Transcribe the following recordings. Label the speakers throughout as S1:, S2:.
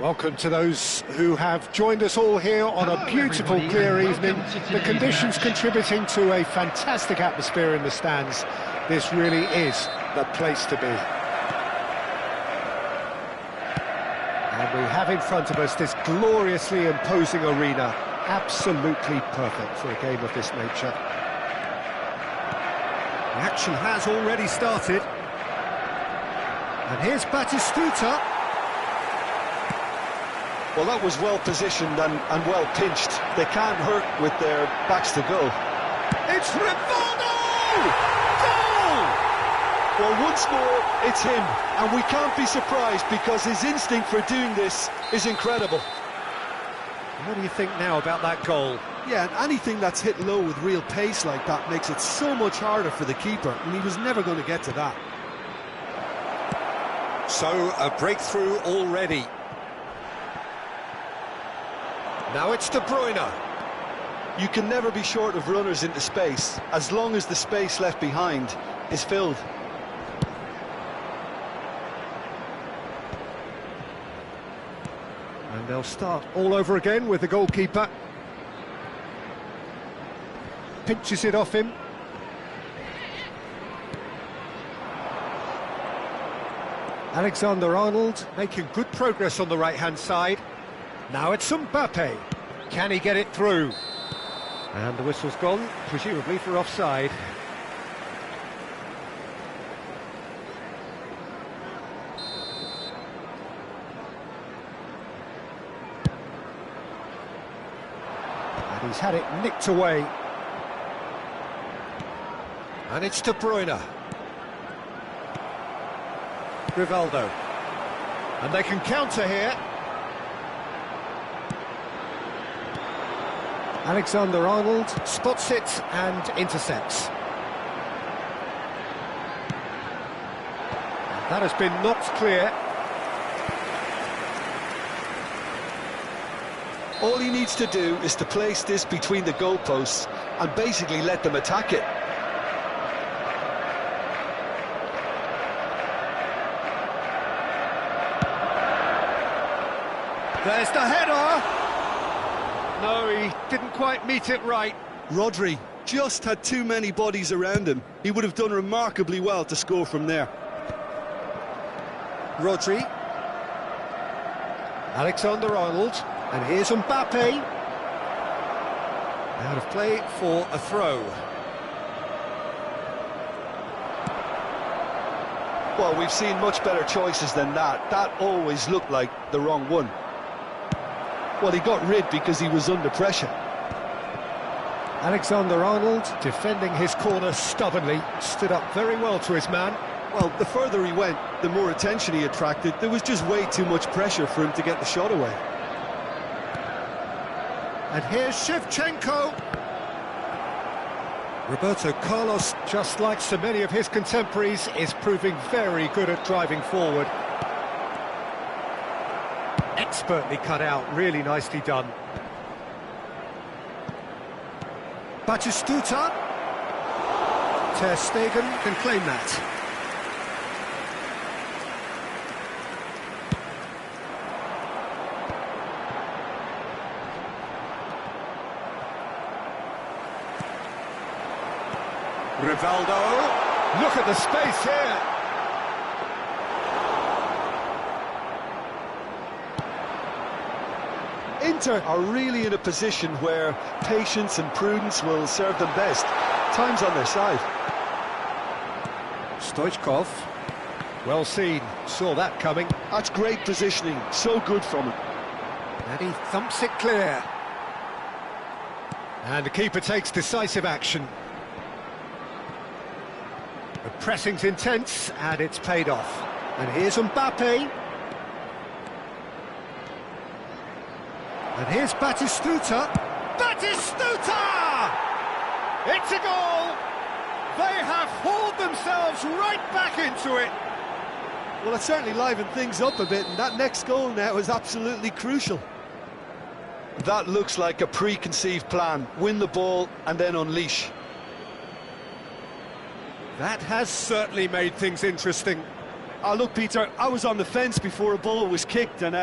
S1: Welcome to those who have joined us all here on a beautiful, clear evening. The conditions contributing to a fantastic atmosphere in the stands. This really is the place to be. And we have in front of us this gloriously imposing arena. Absolutely perfect for a game of this nature. The action has already started. And here's Batistuta.
S2: Well, that was well positioned and well pinched. They can't hurt with their backs to goal.
S1: It's Rivaldo! Goal!
S2: Well, once more, it's him. And we can't be surprised because his instinct for doing this is incredible.
S1: What do you think now about that goal?
S3: Yeah, and anything that's hit low with real pace like that makes it so much harder for the keeper, and he was never going to get to that.
S1: So, a breakthrough already. Now it's De Bruyne.
S2: You can never be short of runners into space, as long as the space left behind is filled.
S1: And they'll start all over again with the goalkeeper. Pinches it off him. Alexander-Arnold making good progress on the right-hand side. Now it's Mbappe. Can he get it through? And the whistle's gone, presumably for offside. And he's had it nicked away. And it's De Bruyne. Rivaldo. And they can counter here. Alexander-Arnold spots it and intercepts. That has been knocked clear.
S2: All he needs to do is to place this between the goalposts and basically let them attack it.
S1: There's the header! No, he didn't quite meet it right.
S3: Rodri just had too many bodies around him. He would have done remarkably well to score from there.
S1: Rodri. Alexander-Arnold. And here's Mbappe. Out of play for a throw.
S2: Well, we've seen much better choices than that. That always looked like the wrong one. Well, he got rid because he was under pressure.
S1: Alexander-Arnold defending his corner stubbornly, stood up very well to his man.
S3: Well, the further he went, the more attention he attracted. There was just way too much pressure for him to get the shot away.
S1: And here's Shevchenko. Roberto Carlos, just like so many of his contemporaries, is proving very good at driving forward. Expertly cut out, really nicely done. Batistuta. Ter Stegen can claim that. Rivaldo. Look at the space here.
S2: Inter are really in a position where patience and prudence will serve them best. Time's on their side.
S1: Stoichkov. Well seen, saw that coming.
S2: That's great positioning, so good from him.
S1: And he thumps it clear. And the keeper takes decisive action. The pressing's intense, and it's paid off. And here's Mbappe. And here's Batistuta. Batistuta! It's a goal! They have hauled themselves right back into it.
S3: Well, it certainly livened things up a bit, and that next goal now is absolutely crucial.
S2: That looks like a preconceived plan. Win the ball and then unleash.
S1: That has certainly made things interesting.
S3: Look, Peter, I was on the fence before a ball was kicked, and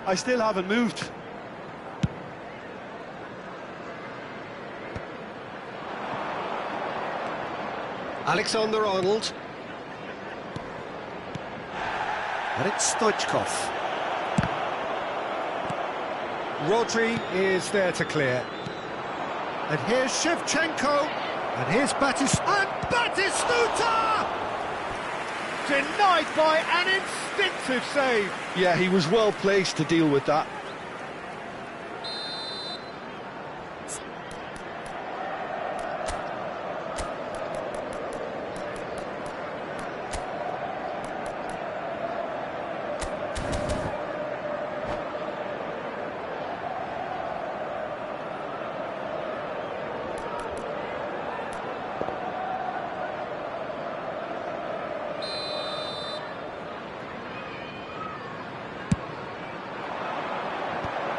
S3: I still haven't moved.
S1: Alexander-Arnold. And it's Stoichkov. Rodri is there to clear. And here's Shevchenko. And here's Batistuta! Denied by an instinctive save.
S2: Yeah, he was well placed to deal with that.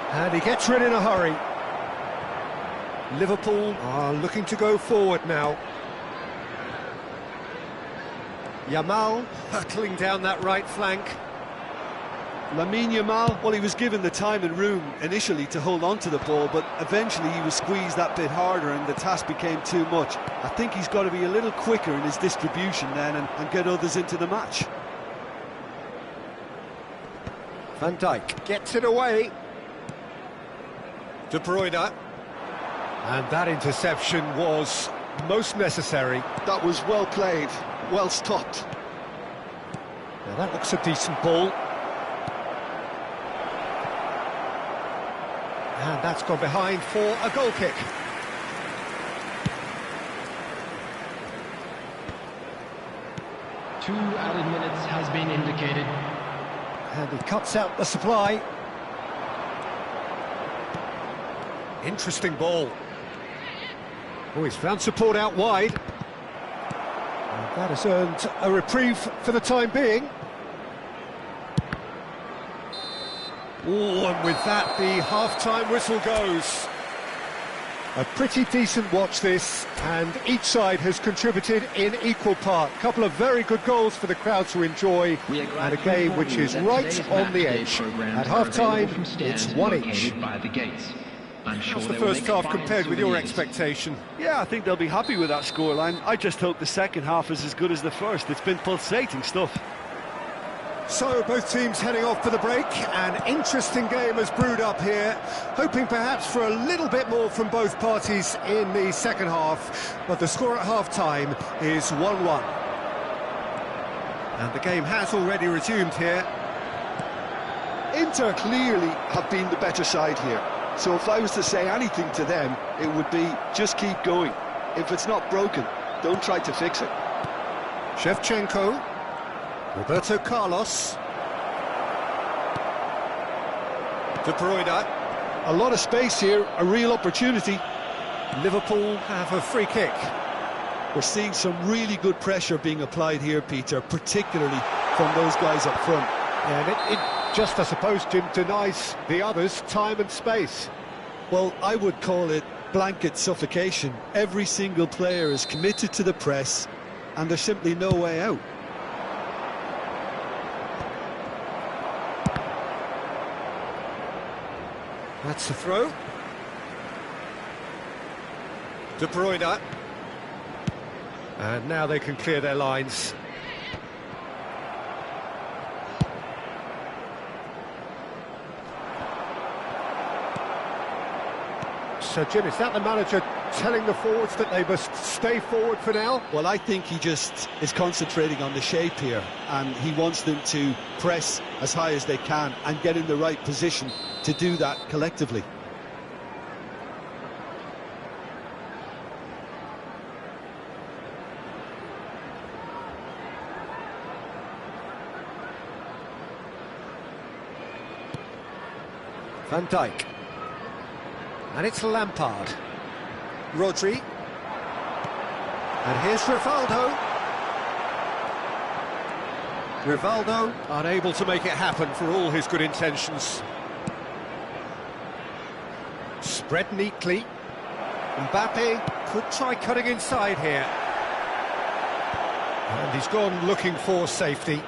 S1: And he gets rid in a hurry. Liverpool are looking to go forward now. Yamal hurtling down that right flank.
S3: Lamine Yamal, well, he was given the time and room initially to hold on to the ball, but eventually he was squeezed that bit harder and the task became too much. I think he's got to be a little quicker in his distribution then and get others into the match.
S1: Van Dijk gets it away. De Bruyne. And that interception was most necessary.
S2: That was well played, well stopped.
S1: Now that looks a decent ball. And that's gone behind for a goal kick.
S4: Two added minutes has been indicated.
S1: And he cuts out the supply. Interesting ball. Oh, he's found support out wide. And that has earned a reprieve for the time being. Oh, and with that, the half-time whistle goes. A pretty decent watch this, and each side has contributed in equal part. A couple of very good goals for the crowd to enjoy, and a game which is right on the edge. At half-time, it's one each.
S5: How's the first half compared with your expectation?
S3: Yeah, I think they'll be happy with that scoreline. I just hope the second half is as good as the first. It's been pulsating stuff.
S1: So both teams heading off for the break. An interesting game has brewed up here, hoping perhaps for a little bit more from both parties in the second half, but the score at half-time is 1-1. And the game has already resumed here.
S2: Inter clearly have been the better side here. So if I was to say anything to them, it would be just keep going. If it's not broken, don't try to fix it.
S1: Shevchenko, Roberto Carlos, De Bruyne.
S2: A lot of space here, a real opportunity.
S1: Liverpool have a free kick.
S3: We're seeing some really good pressure being applied here, Peter, particularly from those guys up front.
S1: And it just, I suppose, Jim, denies the others time and space.
S3: Well, I would call it blanket suffocation. Every single player is committed to the press, and there's simply no way out.
S1: That's the throw. De Bruyne. And now they can clear their lines. So, Jim, is that the manager telling the forwards that they must stay forward for now?
S3: Well, I think he just is concentrating on the shape here, and he wants them to press as high as they can and get in the right position to do that collectively.
S1: Van Dijk. And it's Lampard. Rodri. And here's Rivaldo. Rivaldo unable to make it happen for all his good intentions. Spread neatly. Mbappe could try cutting inside here. And he's gone looking for safety.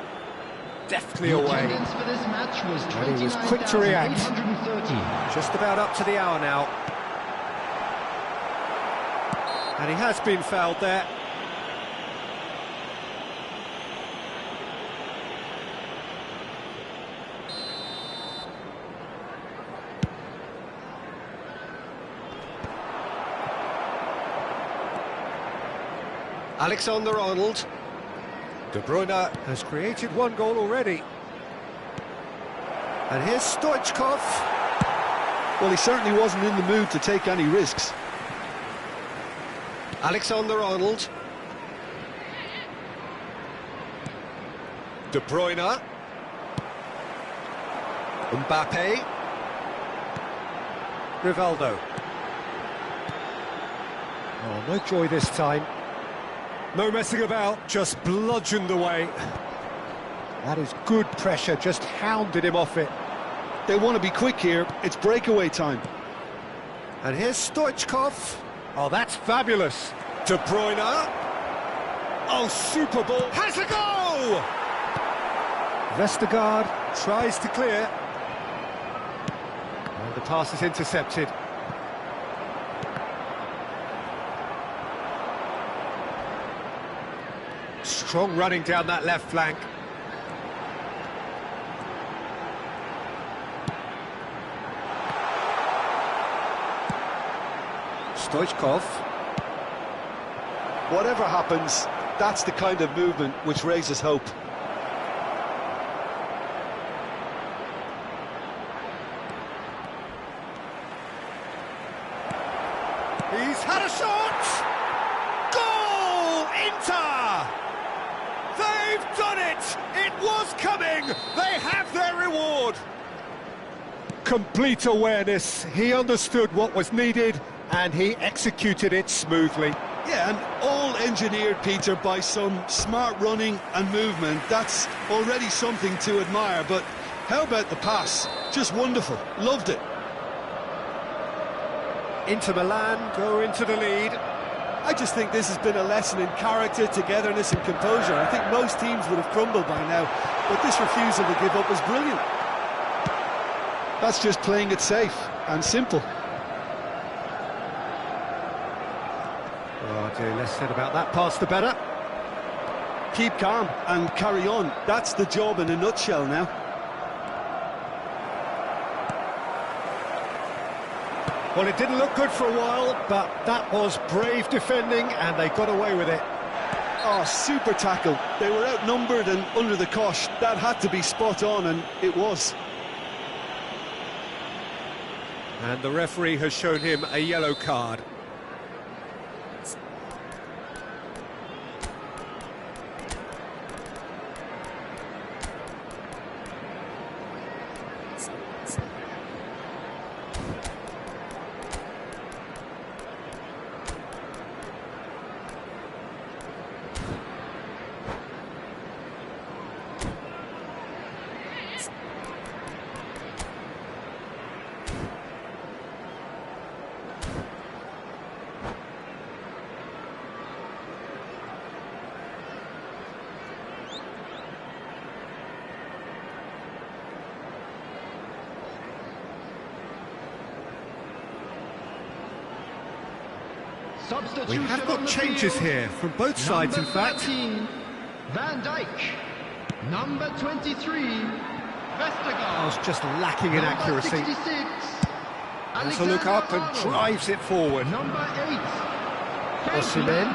S1: deftly
S4: The
S1: away.
S4: attendance for this match was
S1: And he was quick to react.
S4: 29,830.
S1: Just about up to the hour now. And he has been fouled there. Alexander-Arnold. De Bruyne has created one goal already. And here's Stoichkov.
S2: Well, he certainly wasn't in the mood to take any risks.
S1: Alexander-Arnold. De Bruyne. Mbappe. Rivaldo. Oh, no joy this time. No messing about, just bludgeoned away. That is good pressure, just hounded him off it.
S2: They want to be quick here. It's breakaway time.
S1: And here's Stoichkov. Oh, that's fabulous. De Bruyne. Oh, super ball. Has a go! Vestergaard tries to clear. And the pass is intercepted. Strong running down that left flank. Stoichkov.
S2: Whatever happens, that's the kind of movement which raises hope.
S1: He's had a shot! Goal! Inter! They've done it! It was coming! They have their reward! Complete awareness. He understood what was needed and he executed it smoothly.
S2: Yeah, and all engineered, Peter, by some smart running and movement. That's already something to admire, but how about the pass? Just wonderful. Loved it.
S1: Inter Milan go into the lead.
S3: I just think this has been a lesson in character, togetherness and composure. I think most teams would have crumbled by now, but this refusal to give up was brilliant.
S2: That's just playing it safe and simple.
S1: Oh dear, less said about that pass the better.
S3: Keep calm and carry on. That's the job in a nutshell now.
S1: Well, it didn't look good for a while, but that was brave defending and they got away with it.
S3: Oh, super tackle. They were outnumbered and under the cosh. That had to be spot on, and it was.
S1: And the referee has shown him a yellow card. We have got changes here from both sides, in fact.
S4: 13, Van Dijk. Number 23, Vestergaard.
S1: I was just lacking in accuracy.
S4: 66,
S1: Has a look up and drives it forward.
S4: Number 8,
S1: Osimhen.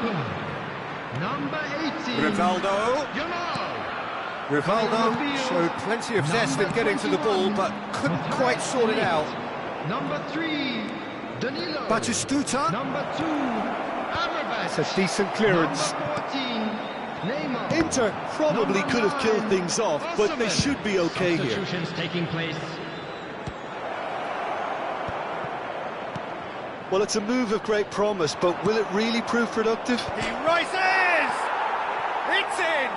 S4: Number 18,
S1: Rivaldo.
S4: Yamal.
S1: Rivaldo showed plenty of zest in getting to the ball, but couldn't quite sort it out.
S4: Number 3, Danilo.
S1: Batistuta.
S4: Number 2, Amrabat.
S1: It's a decent clearance.
S4: Number 14, Neymar.
S3: Inter probably could have killed things off, but they should be okay here.
S4: Substitutions taking place.
S2: Well, it's a move of great promise, but will it really prove productive?
S1: He rises! It's in!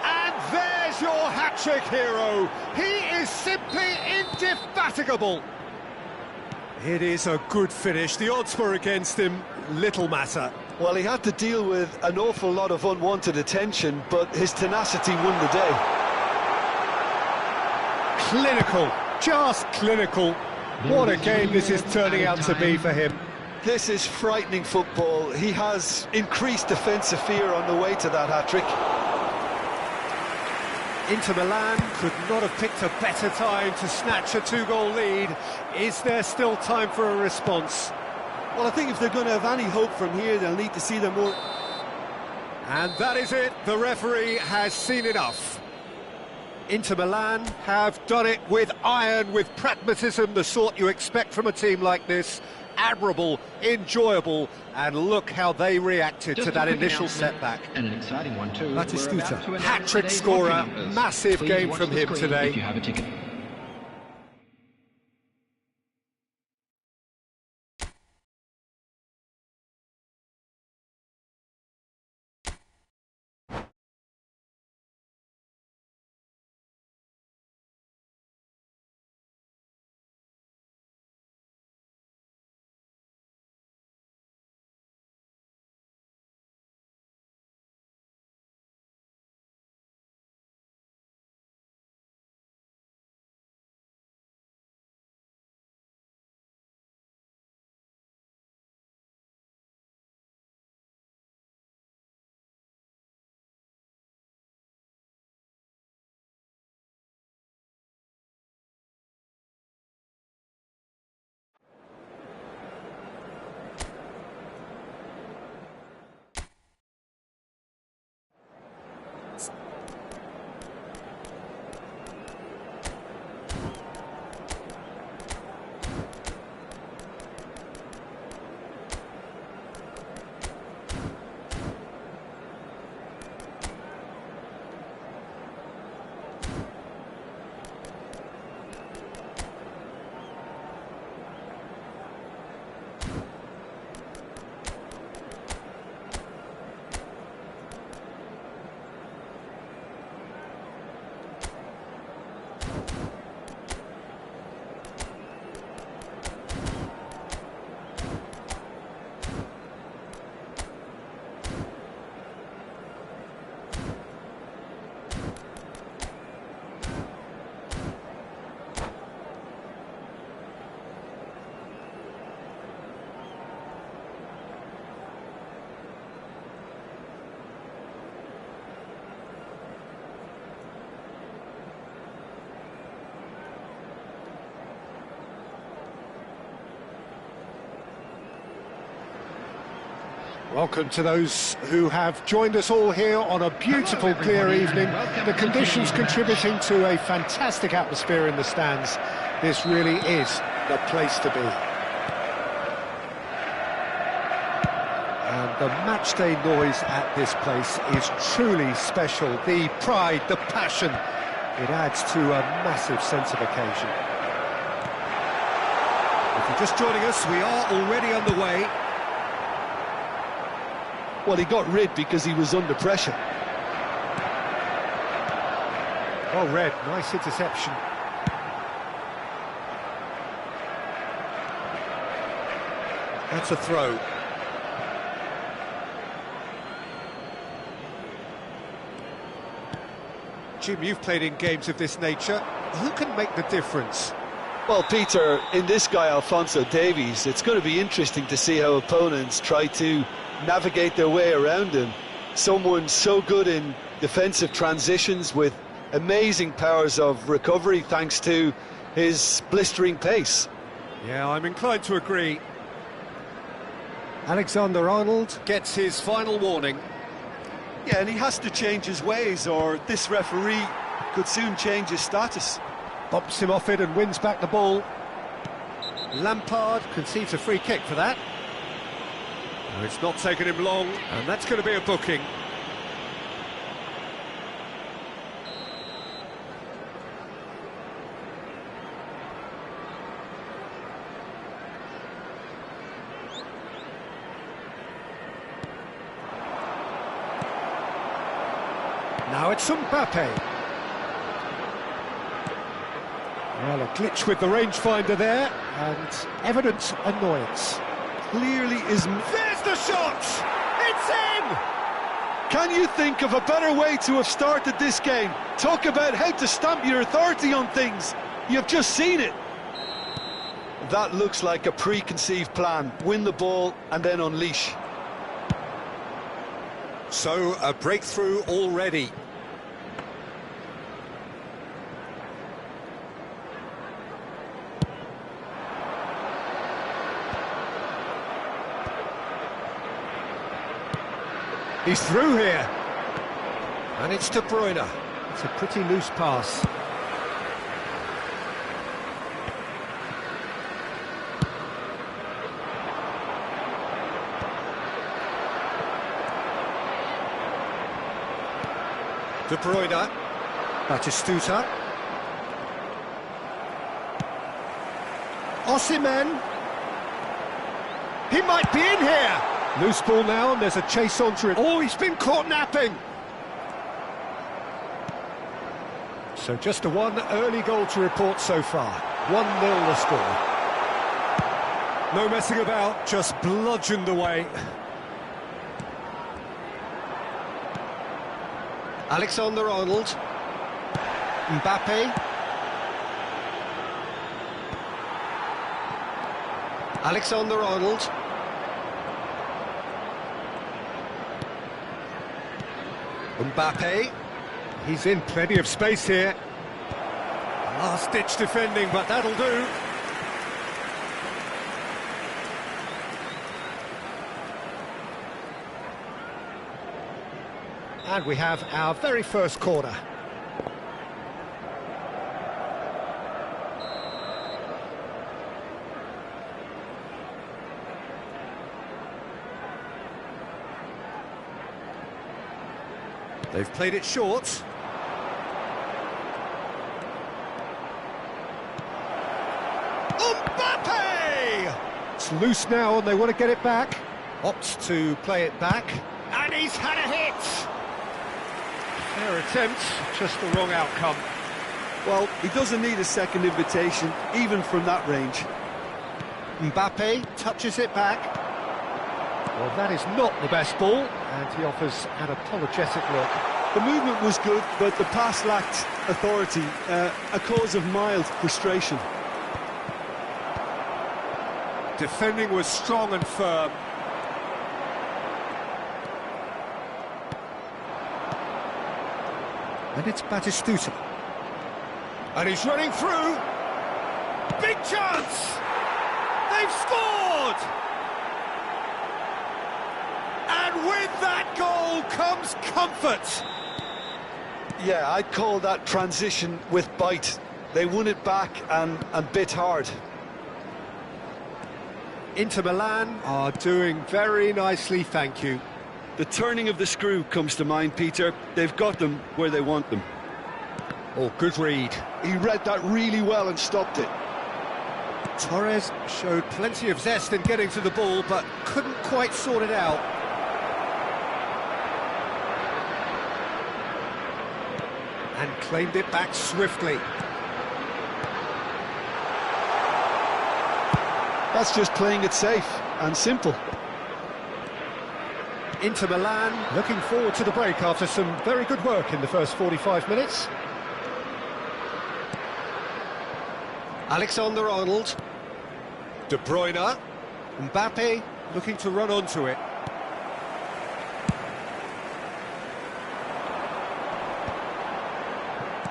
S1: And there's your hat-trick hero. He is simply indefatigable. It is a good finish. The odds were against him. Little matter.
S2: Well, he had to deal with an awful lot of unwanted attention, but his tenacity won the day.
S1: Clinical, just clinical. What a game this is turning out to be for him.
S3: This is frightening football. He has increased defensive fear on the way to that hat-trick.
S1: Inter Milan could not have picked a better time to snatch a two-goal lead. Is there still time for a response?
S3: Well, I think if they're going to have any hope from here, they'll need to see them more...
S1: And that is it. The referee has seen enough. Inter Milan have done it with iron, with pragmatism, the sort you expect from a team like this. Admirable, enjoyable, and look how they reacted to that initial setback.
S4: And an exciting one too.
S1: Batistuta, hat-trick scorer, massive game from him today.
S4: If you have a ticket.
S1: Welcome to those who have joined us all here on a beautiful, clear evening. The conditions contributing to a fantastic atmosphere in the stands. This really is the place to be. And the matchday noise at this place is truly special. The pride, the passion, it adds to a massive sense of occasion. If you're just joining us, we are already underway.
S3: Well, he got rid because he was under pressure.
S1: Well read, nice interception. That's a throw. Jim, you've played in games of this nature. Who can make the difference?
S3: Well, Peter, in this guy, Alphonso Davies, it's going to be interesting to see how opponents try to navigate their way around him. Someone so good in defensive transitions with amazing powers of recovery thanks to his blistering pace.
S1: Yeah, I'm inclined to agree. Alexander-Arnold gets his final warning.
S3: Yeah, and he has to change his ways or this referee could soon change his status.
S1: Bumps him off it and wins back the ball. Lampard concedes a free kick for that. It's not taken him long, and that's going to be a booking. Now it's Mbappe. Well, a glitch with the rangefinder there, and evident annoyance.
S3: Clearly is...
S1: There's the shot! It's in!
S2: Can you think of a better way to have started this game? Talk about how to stamp your authority on things. You've just seen it. That looks like a preconceived plan. Win the ball and then unleash.
S1: So, a breakthrough already. He's through here. And it's De Bruyne. It's a pretty loose pass. De Bruyne. Batistuta. Osimhen. He might be in here. Loose ball now, and there's a chase onto it. Oh, he's been caught napping. So just a one early goal to report so far. 1-0 the score. No messing about, just bludgeoned away. Alexander-Arnold. Mbappe. Alexander-Arnold. Mbappe. He's in plenty of space here. Last-ditch defending, but that'll do. And we have our very first corner. They've played it short. Mbappe! It's loose now and they want to get it back. Opts to play it back. And he's had a hit! Fair attempt, just the wrong outcome.
S2: Well, he doesn't need a second invitation, even from that range.
S1: Mbappe touches it back. Well, that is not the best ball, and he offers an apologetic look.
S2: The movement was good, but the pass lacked authority, a cause of mild frustration.
S1: Defending was strong and firm. And it's Batistuta. And he's running through. Big chance! They've scored! And with that goal comes comfort.
S2: Yeah, I'd call that transition with bite. They won it back and bit hard.
S1: Inter Milan are doing very nicely, thank you.
S2: The turning of the screw comes to mind, Peter. They've got them where they want them.
S1: Oh, good read.
S2: He read that really well and stopped it.
S1: Torres showed plenty of zest in getting to the ball, but couldn't quite sort it out. And claimed it back swiftly.
S2: That's just playing it safe and simple.
S1: Inter Milan looking forward to the break after some very good work in the first 45 minutes. Alexander-Arnold. De Bruyne. Mbappe looking to run onto it.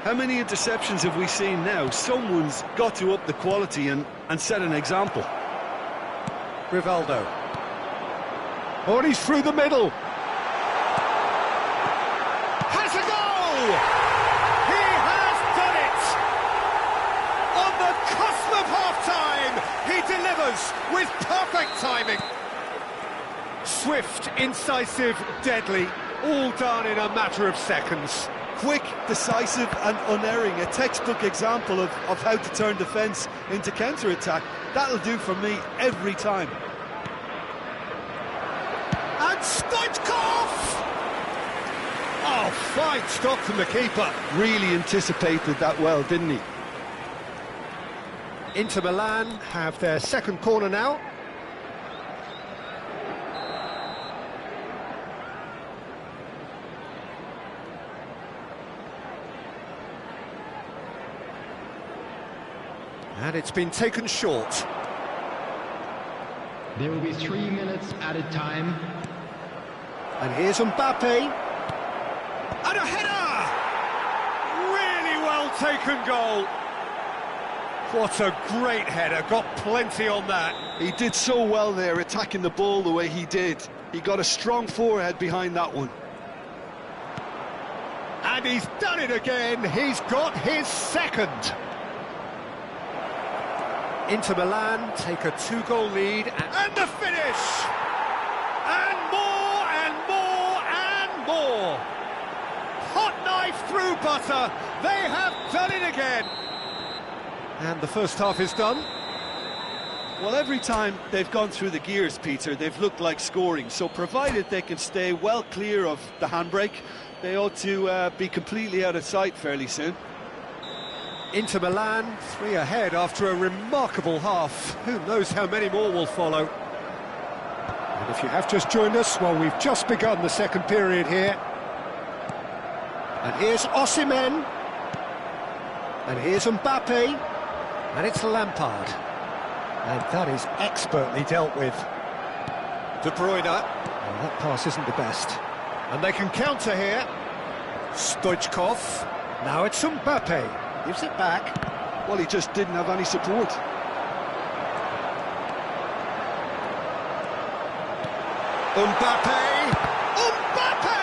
S2: How many interceptions have we seen now? Someone's got to up the quality and set an example.
S1: Rivaldo. Oh, and he's through the middle. Has a goal! He has done it! On the cusp of half-time, he delivers with perfect timing. Swift, incisive, deadly, all done in a matter of seconds.
S2: Quick, decisive and unerring, a textbook example of how to turn defence into counter-attack. That'll do for me every time.
S1: And Stoichkov! Oh, fine stop from the keeper.
S2: Really anticipated that well, didn't he?
S1: Inter Milan have their second corner now. And it's been taken short.
S4: There will be 3 minutes added time.
S1: And here's Mbappe. And a header! Really well taken goal. What a great header, got plenty on that.
S2: He did so well there, attacking the ball the way he did. He got a strong forehead behind that one.
S1: And he's done it again, he's got his second. Inter Milan take a 2-goal lead, and the finish! And more, and more, and more! Hot knife through butter, they have done it again! And the first half is done.
S3: Well, every time they've gone through the gears, Peter, they've looked like scoring. So provided they can stay well clear of the handbrake, they ought to be completely out of sight fairly soon.
S1: Inter Milan, 3 ahead after a remarkable half. Who knows how many more will follow. And if you have just joined us, well, we've just begun the second period here. And here's Osimhen. And here's Mbappe. And it's Lampard. And that is expertly dealt with. De Bruyne. Well, that pass isn't the best. And they can counter here. Stoichkov. Now it's Mbappe. Gives it back.
S2: Well, he just didn't have any support.
S1: Mbappe! Mbappe!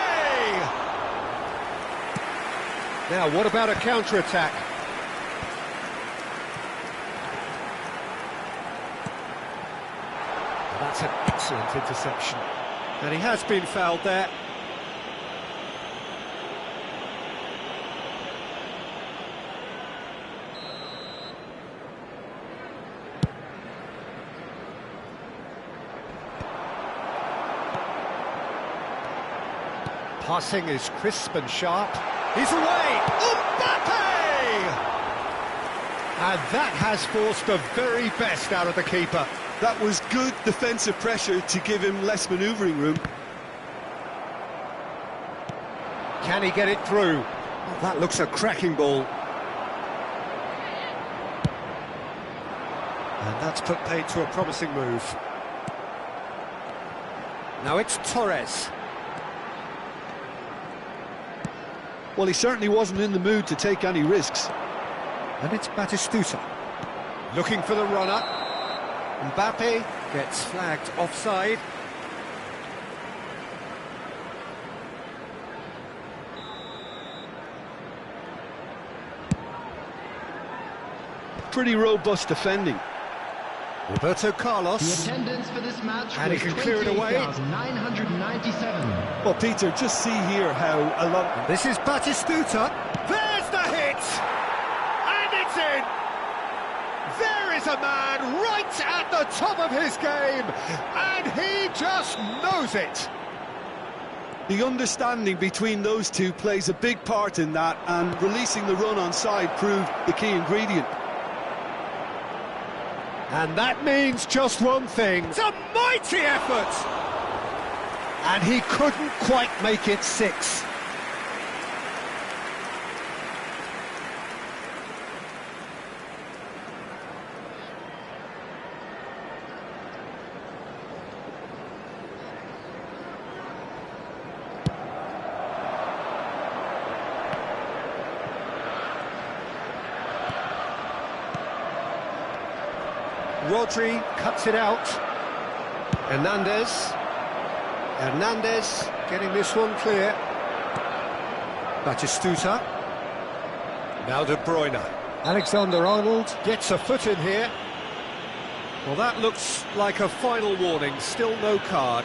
S1: Now, what about a counter-attack? That's an excellent interception. And he has been fouled there. Passing is crisp and sharp. He's away! Mbappe! And that has forced the very best out of the keeper.
S2: That was good defensive pressure to give him less manoeuvring room.
S1: Can he get it through? Oh, that looks a cracking ball. And that's put paid to a promising move. Now it's Torres.
S2: Well, he certainly wasn't in the mood to take any risks.
S1: And it's Batistuta. Looking for the runner. Mbappe gets flagged offside.
S2: Pretty robust defending.
S1: Roberto Carlos.
S4: The attendance for this match
S1: And he
S4: was
S1: can clear it away.
S4: 28,997.
S3: Well, Peter, just see here how a lot...
S1: This is Batistuta. There's the hit! And it's in! There is a man right at the top of his game, and he just knows it.
S2: The understanding between those two plays a big part in that, and releasing the run on side proved the key ingredient.
S1: And that means just one thing. It's a mighty effort! And he couldn't quite make it 6. Rodri cuts it out. Hernandez getting this one clear. Batistuta. Now De Bruyne. Alexander-Arnold gets a foot in here. Well, that looks like a final warning. Still no card.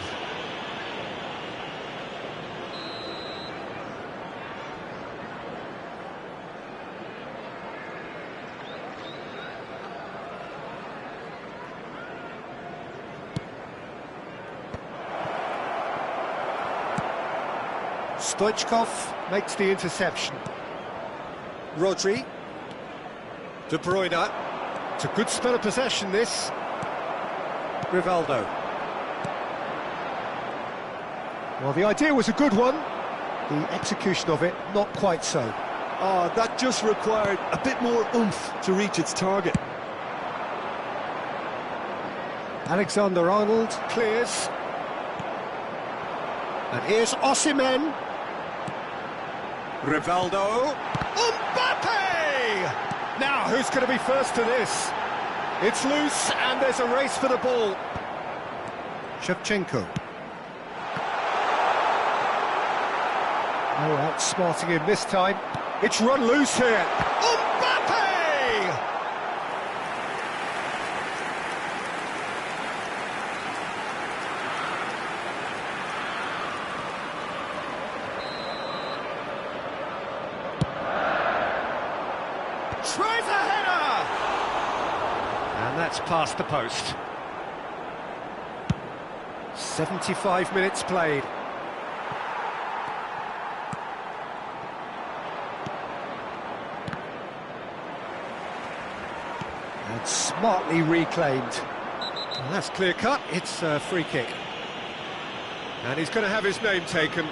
S1: Stoichkov makes the interception. Rodri. De Bruyne. It's a good spell of possession, this. Rivaldo. Well, the idea was a good one. The execution of it, not quite so.
S2: Oh, that just required a bit more oomph to reach its target.
S1: Alexander-Arnold clears. And here's Osimhen. Rivaldo. Mbappe! Now, who's going to be first to this? It's loose, and there's a race for the ball. Shevchenko. Oh, outsmarting him this time. It's run loose here. Mbappe! Tries a header! And that's past the post. 75 minutes played. And smartly reclaimed. And that's clear cut, it's a free kick. And he's going to have his name taken.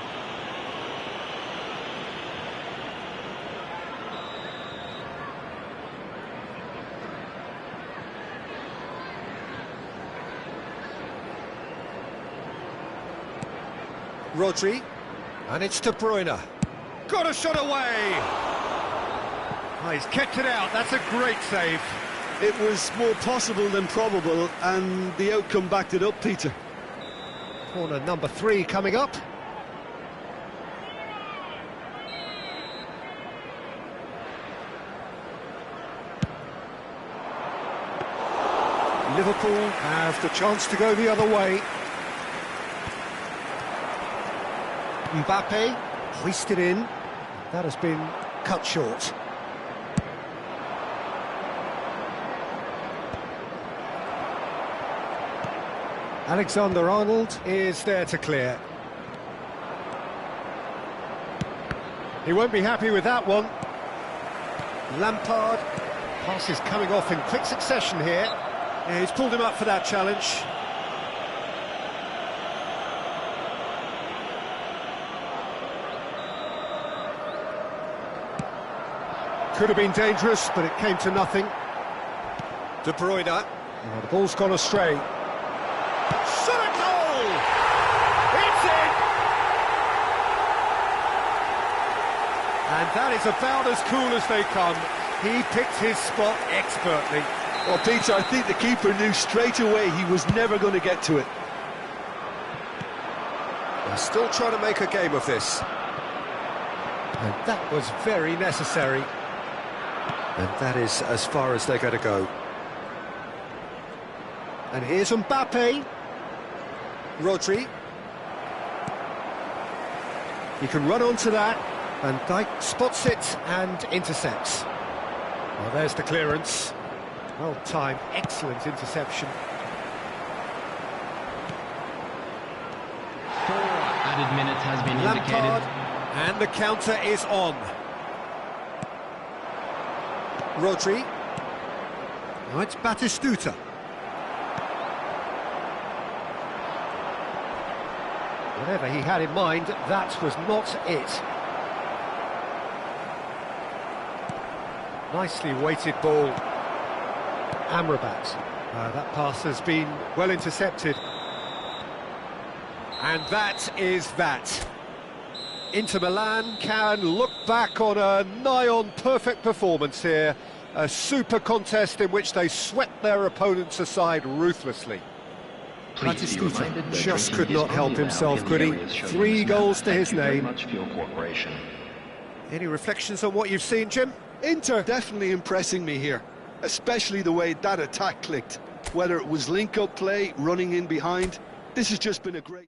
S1: Rodri, and it's De Bruyne. Got a shot away! Oh, he's kept it out, that's a great save.
S3: It was more possible than probable, and the outcome backed it up, Peter.
S1: Corner number 3 coming up. Liverpool have the chance to go the other way. Mbappe, hoisted in. That has been cut short. Alexander-Arnold is there to clear. He won't be happy with that one. Lampard, pass is coming off in quick succession here. Yeah, he's pulled him up for that challenge. Could have been dangerous, but it came to nothing. De Bruyne. Oh, the ball's gone astray. Shot a goal! It's in! And that is about as cool as they come. He picked his spot expertly.
S3: Well, Peter, I think the keeper knew straight away he was never going to get to it.
S1: They're still trying to make a game of this. And that was very necessary. And that is as far as they're going to go. And here's Mbappe. Rodri. He can run onto that. Van Dijk spots it and intercepts. Well, there's the clearance. Well timed, excellent interception.
S4: 4 added minutes has been
S1: Lampard,
S4: indicated.
S1: and the counter is on. Rodri. Now it's Batistuta. Whatever he had in mind, that was not it. Nicely weighted ball. Amrabat. That pass has been well intercepted. And that is that. Inter Milan can look back on a nigh-on perfect performance here. A super contest in which they swept their opponents aside ruthlessly. Batistuta just could not help himself, could he? 3 goals to his name. Any reflections on what you've seen, Jim?
S3: Inter definitely impressing me here, especially the way that attack clicked. Whether it was link-up play, running in behind, this has just been a great...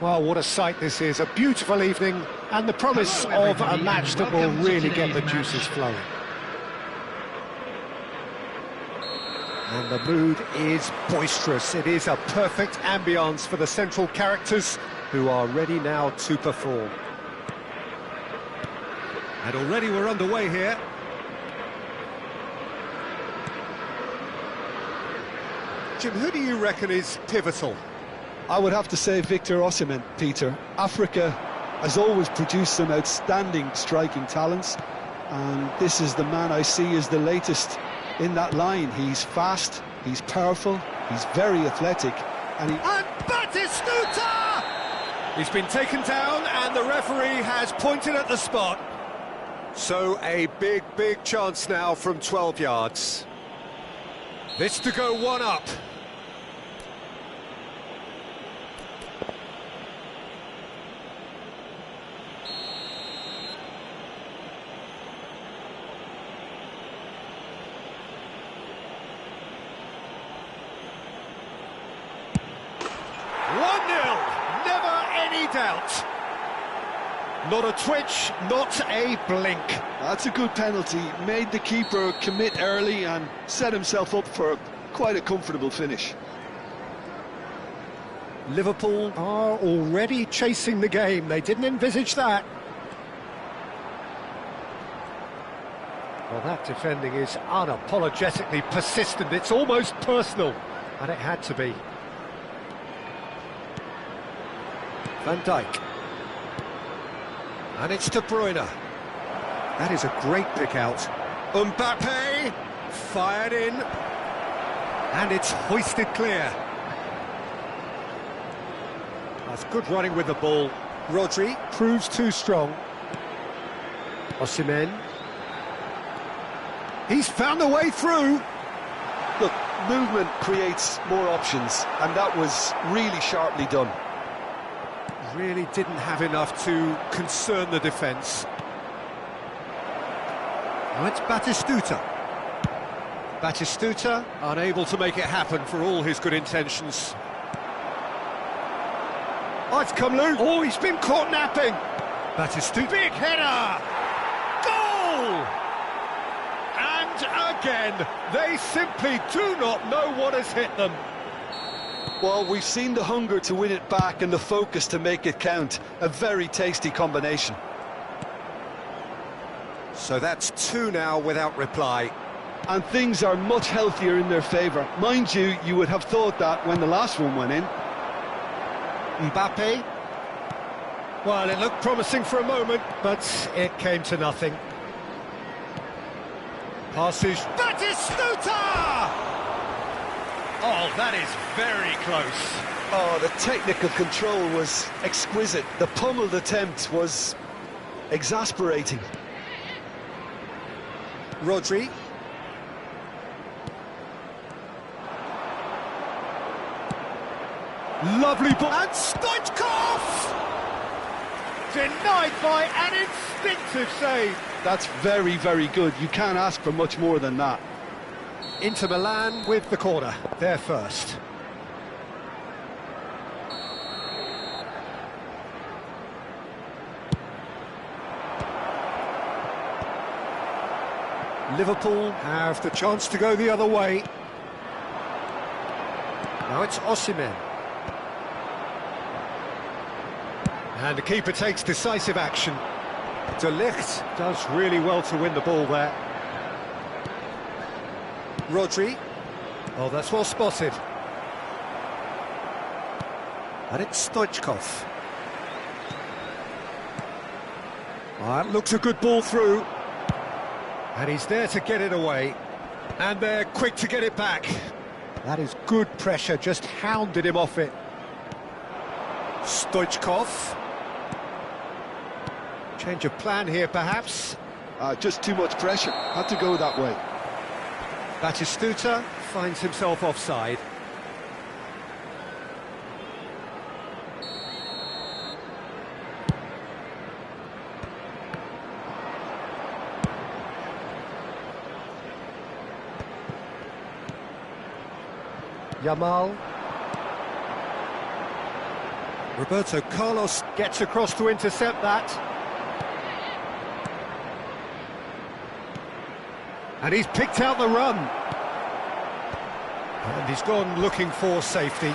S1: Well, what a sight this is, a beautiful evening, and the promise of a match that will really get the juices flowing. And the mood is boisterous. It is a perfect ambience for the central characters, who are ready now to perform. And already we're underway here. Jim, who do you reckon is pivotal?
S3: I would have to say Victor Osimhen, Peter. Africa has always produced some outstanding striking talents, and this is the man I see as the latest in that line. He's fast, he's powerful, he's very athletic, and
S1: Batistuta! He's been taken down, and the referee has pointed at the spot. So a big chance now from 12 yards. This to go one up. Doubt. Not a twitch, not a blink.
S3: That's a good penalty. Made the keeper commit early and set himself up for quite a comfortable finish.
S1: Liverpool are already chasing the game. They didn't envisage that. Well, that defending is unapologetically persistent. It's almost personal, and it had to be. Van Dijk. And it's De Bruyne. That is a great pick out. Mbappe fired in. And it's hoisted clear. That's good running with the ball. Rodri proves too strong. Osimhen. He's found a way through.
S3: Look, movement creates more options, and that was really sharply done.
S1: Really didn't have enough to concern the defence. Now it's Batistuta. Batistuta unable to make it happen for all his good intentions. Oh, it's come loose. Oh, he's been caught napping. Batistuta. Big header! Goal! And again, they simply do not know what has hit them.
S3: Well, we've seen the hunger to win it back and the focus to make it count. A very tasty combination.
S1: So that's two now without reply.
S3: And things are much healthier in their favour. Mind you, you would have thought that when the last one went in.
S1: Mbappe. Well, it looked promising for a moment, but it came to nothing. Passes. Batistuta! Oh, that is very close.
S3: Oh, the technical control was exquisite. The pummeled attempt was exasperating.
S1: Rodri. Lovely ball. And Stoichkov! Denied by an instinctive save.
S3: That's very good. You can't ask for much more than that.
S1: Inter Milan with the corner, they're first. Liverpool have the chance to go the other way. Now it's Osimhen. And the keeper takes decisive action. De Ligt does really well to win the ball there. Rodri. Oh, that's well spotted. And it's Stoichkov. Oh, that looks a good ball through. And he's there to get it away. And they're quick to get it back. That is good pressure, just hounded him off it. Stoichkov. Change of plan here, perhaps.
S3: Just too much pressure. Had to go that way.
S1: Batistuta finds himself offside. Yamal. Roberto Carlos gets across to intercept that. And he's picked out the run. And he's gone looking for safety.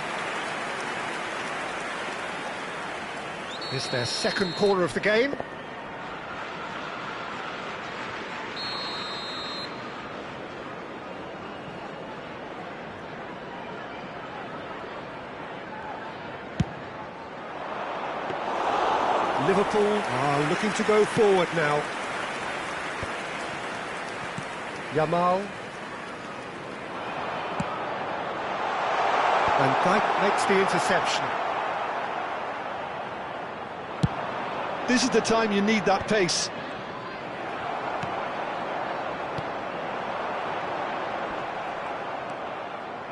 S1: It's their second corner of the game. Liverpool are looking to go forward now. Yamal. Van Dijk makes the interception.
S2: This is the time you need that pace.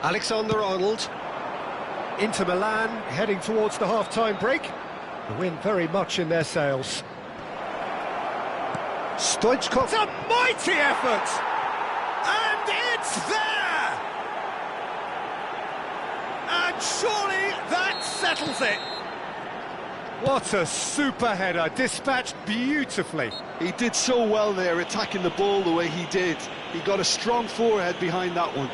S1: Alexander-Arnold. Inter Milan heading towards the half-time break. The wind very much in their sails. Stoichkov. It's a mighty effort! And it's there! And surely that settles it! What a super header, dispatched beautifully.
S2: He did so well there, attacking the ball the way he did. He got a strong forehead behind that one.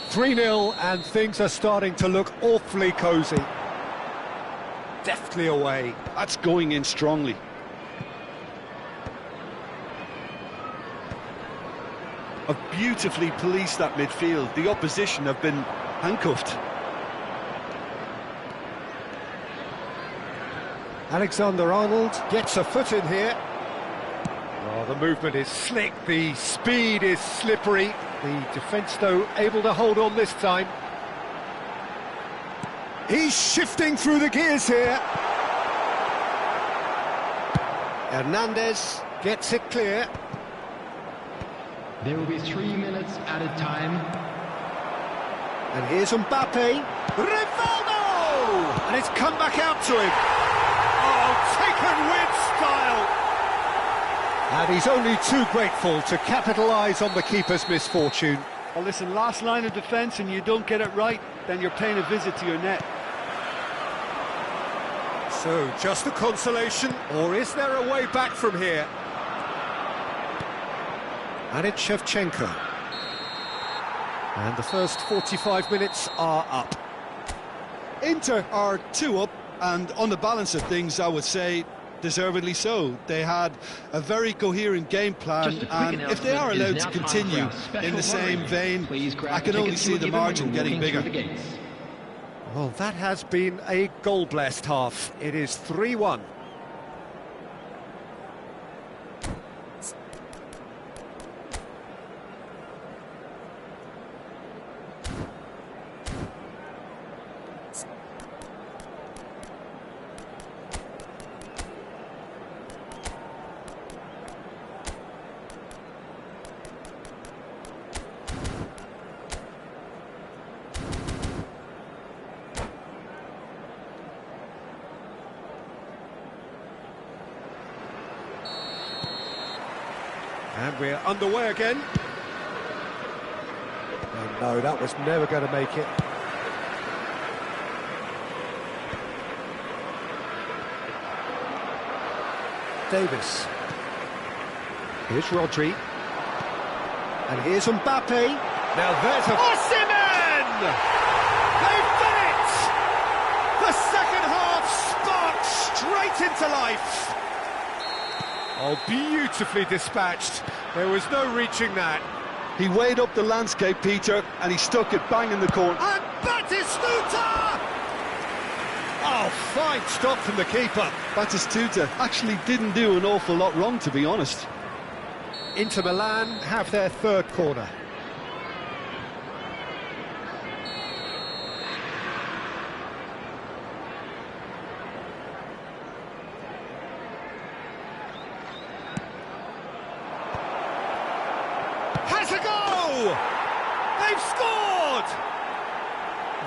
S1: 3-0 and things are starting to look awfully cosy. Deftly away.
S2: That's going in strongly. Have beautifully policed that midfield. The opposition have been handcuffed.
S1: Alexander-Arnold gets a foot in here. Oh, the movement is slick, the speed is slippery. The defence, though, able to hold on this time. He's shifting through the gears here. Hernandez gets it clear.
S4: There will be 3 minutes added time.
S1: And here's Mbappe. Rivaldo! And it's come back out to him. Oh, taken with style. And he's only too grateful to capitalise on the keeper's misfortune.
S3: Well, listen, last line of defence and you don't get it right, then you're paying a visit to your net.
S1: So, just a consolation, or is there a way back from here? And it's Shevchenko. And the first 45 minutes are up.
S2: Inter are 2 up, and on the balance of things, I would say deservedly so. They had a very coherent game plan, and if they are allowed to continue in the same vein, I can only see the margin getting bigger.
S1: Well, that has been a goal-blessed half. It is 3-1. And we're underway again. Oh, no, that was never going to make it. Davis. Here's Rodri. And here's Mbappe. Now there's a... Osimhen! They've done it! The second half sparked straight into life. Oh, beautifully dispatched. There was no reaching that.
S2: He weighed up the landscape, Peter, and he stuck it bang in the corner.
S1: And Batistuta! Oh, fine stop from the keeper.
S2: Batistuta actually didn't do an awful lot wrong, to be honest.
S1: Inter Milan have their third corner. Has a goal! They've scored!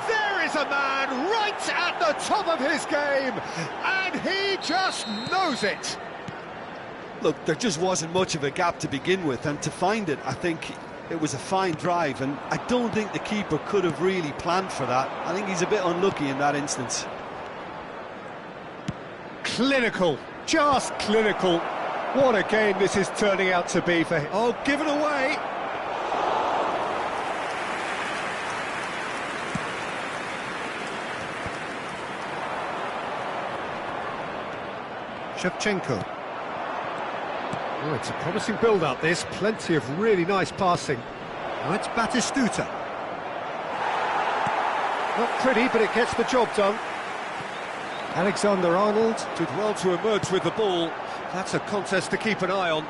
S1: There is a man right at the top of his game, and he just knows it.
S2: Look, there just wasn't much of a gap to begin with, and to find it, I think
S3: It was a fine drive, and I don't think the keeper could have really planned for that. I think he's a bit unlucky in that instance.
S1: Clinical, just clinical. What a game this is turning out to be for him. Oh, given away. Shevchenko. Oh, it's a promising build-up, this. Plenty of really nice passing. Now it's Batistuta. Not pretty, but it gets the job done. Alexander-Arnold did well to emerge with the ball. That's a contest to keep an eye on.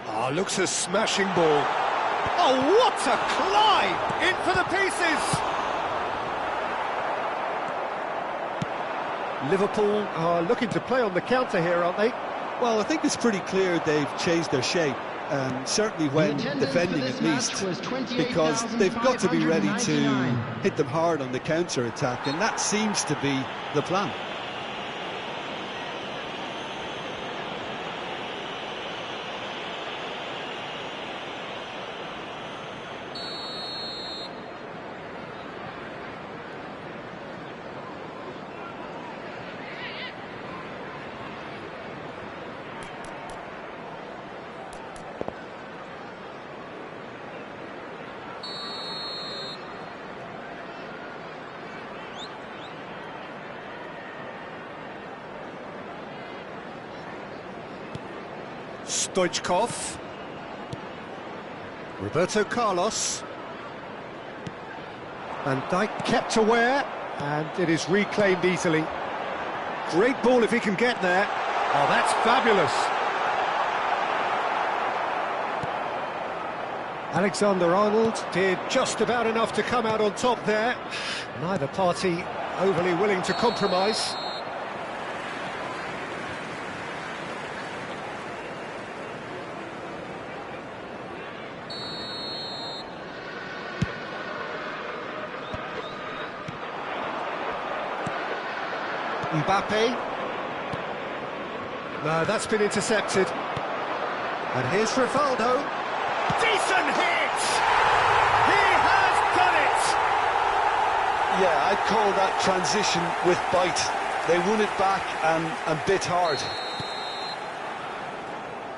S1: Ah, looks a smashing ball. Oh, what a climb! In for the pieces! Liverpool are looking to play on the counter here, aren't they?
S3: Well, I think it's pretty clear they've changed their shape, certainly when defending at least, because they've got to be ready to hit them hard on the counter-attack, and that seems to be the plan.
S1: Stoichkov. Roberto Carlos. Van Dijk kept aware, and it is reclaimed easily. Great ball if he can get there. Oh, that's fabulous. Alexander-Arnold did just about enough to come out on top there. Neither party overly willing to compromise. Mbappe. No, that's been intercepted. And here's Rivaldo. Decent hit! He has done it!
S2: Yeah, I'd call that transition with bite. They won it back and bit hard.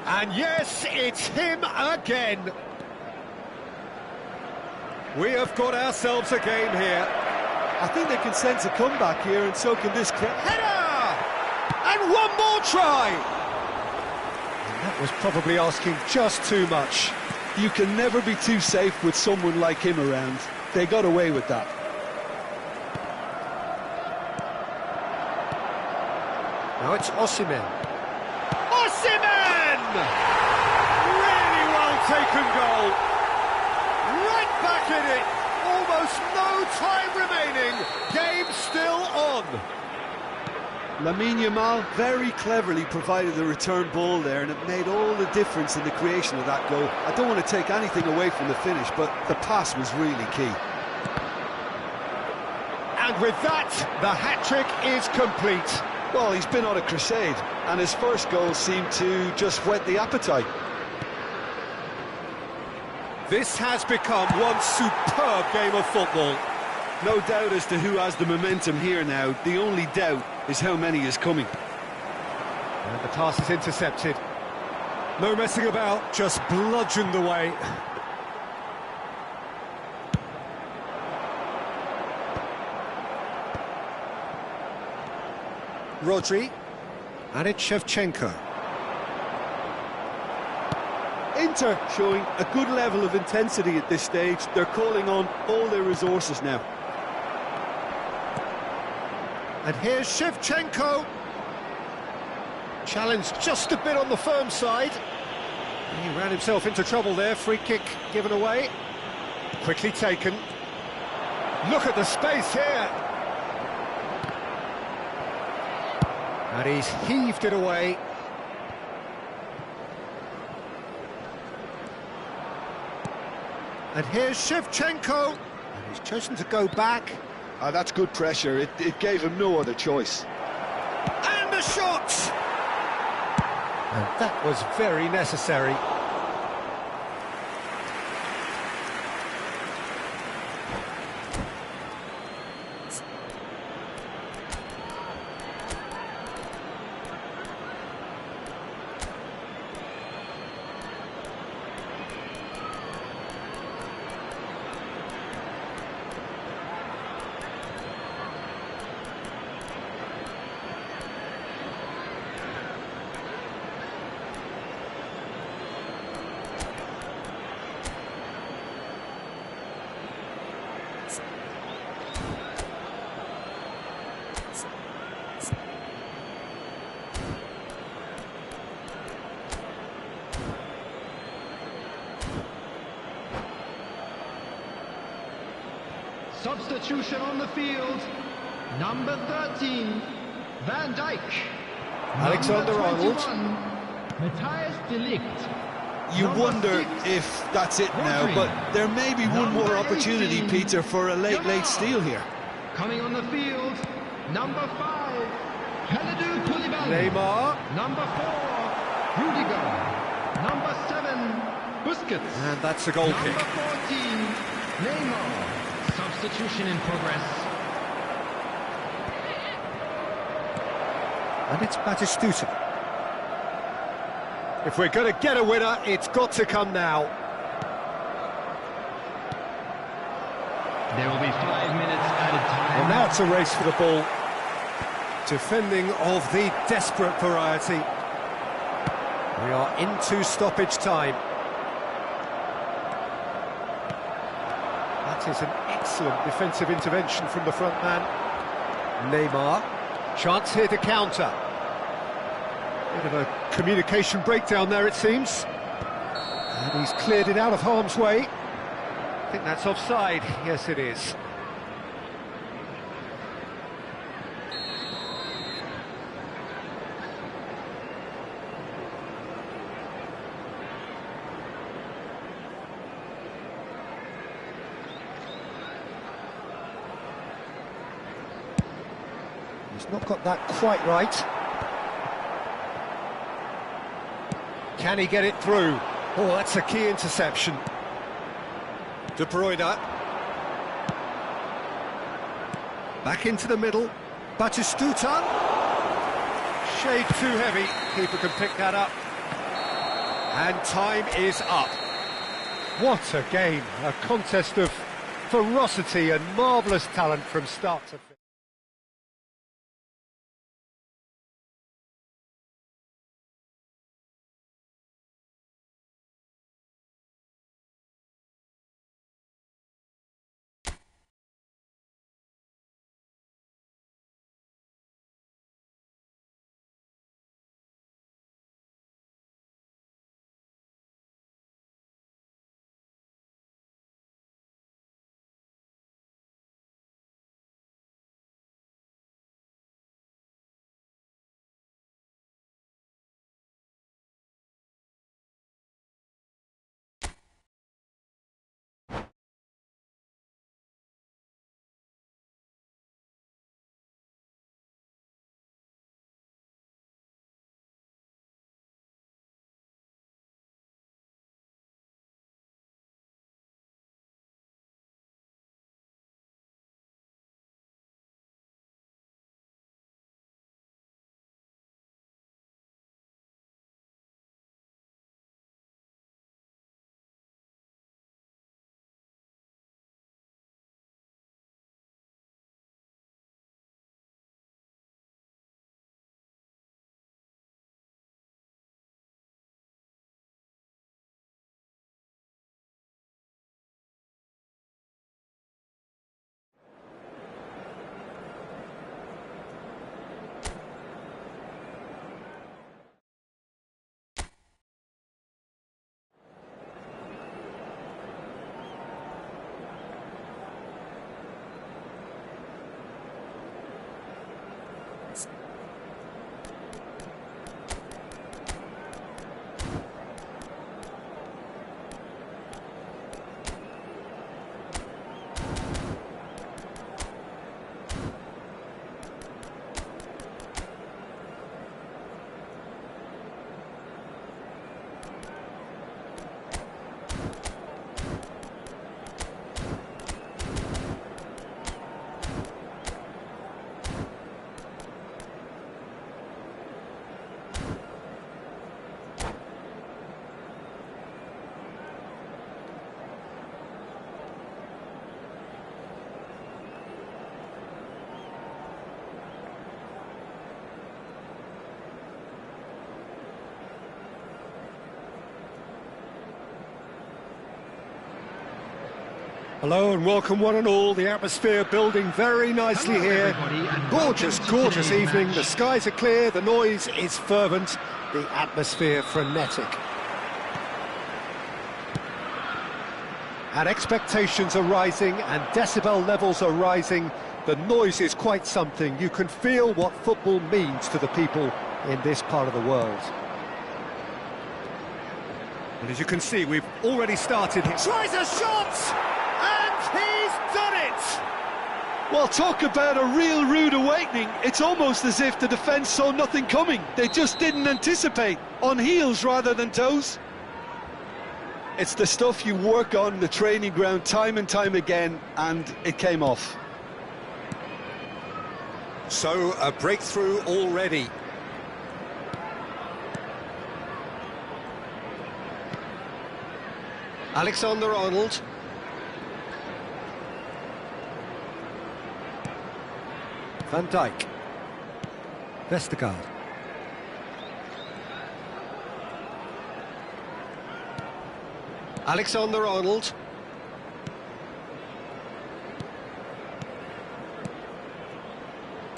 S1: And yes, it's him again. We have got ourselves a game here.
S3: I think they can sense a comeback here, and so can this crowd.
S1: Header! And one more try! And that was probably asking just too much.
S2: You can never be too safe with someone like him around. They got away with that.
S1: Now it's Osimhen. Osimhen! Really well taken goal. Right back in it. Almost no time remaining. Game still on.
S3: Lamine Yamal very cleverly provided the return ball there, and it made all the difference in the creation of that goal. I don't want to take anything away from the finish, but the pass was really key.
S1: And with that, the hat-trick is complete.
S2: Well, he's been on a crusade, and his first goal seemed to just whet the appetite.
S1: This has become one superb game of football.
S3: No doubt as to who has the momentum here now. The only doubt is how many is coming.
S1: And the pass is intercepted. No messing about, just bludgeoned away. Rodri. And it's Shevchenko.
S3: Inter showing a good level of intensity at this stage. They're calling on all their resources now.
S1: And here's Shevchenko. Challenged just a bit on the firm side. He ran himself into trouble there. Free kick given away. Quickly taken. Look at the space here. And he's heaved it away. And here's Shevchenko. And he's chosen to go back.
S2: That's good pressure. It gave him no other choice.
S1: And a shot! And that was very necessary.
S4: Substitution on the field. Number 13, Van Dijk.
S1: Alexander-Arnold.
S4: Matthijs de Ligt.
S2: You
S4: Number
S2: wonder
S4: 6,
S2: if that's it now,
S4: Rodri.
S2: but there may be one more
S4: Number
S2: opportunity,
S4: 18,
S2: Peter, for a late
S4: Jamal.
S2: steal here.
S4: Coming on the field, number 5, Kalidou Koulibaly.
S1: Neymar.
S4: Number 4, Rudiger. Number 7, Busquets.
S1: And that's a goal
S4: Number
S1: kick.
S4: 14, Neymar. Substitution in progress.
S1: And it's Batistuta. If we're going to get a winner, it's got to come now.
S4: There will be 5 minutes added time.
S1: And now it's a race for the ball. Defending of the desperate variety. We are into stoppage time. That is an excellent defensive intervention from the front man. Neymar. Chance here to counter. Bit of a communication breakdown there, it seems. And he's cleared it out of harm's way. I think that's offside. Yes, it is. He's not got that quite right. Can he get it through? Oh, that's a key interception. De Bruyne. Back into the middle. Batistuta. Shade too heavy. Keeper can pick that up. And time is up. What a game. A contest of ferocity and marvellous talent from start to finish. Hello and welcome one and all. The atmosphere building very nicely here. Gorgeous, gorgeous evening. The skies are clear, the noise is fervent, the atmosphere frenetic. And expectations are rising and decibel levels are rising. The noise is quite something. You can feel what football means to the people in this part of the world. And as you can see, we've already started. He tries a shot! And he's done it!
S2: Well, talk about a real rude awakening. It's almost as if the defence saw nothing coming. They just didn't anticipate. On heels rather than toes. It's the stuff you work on the training ground time and time again, and it came off.
S1: So, a breakthrough already. Alexander-Arnold. Van Dijk. Vestergaard. Alexander-Arnold.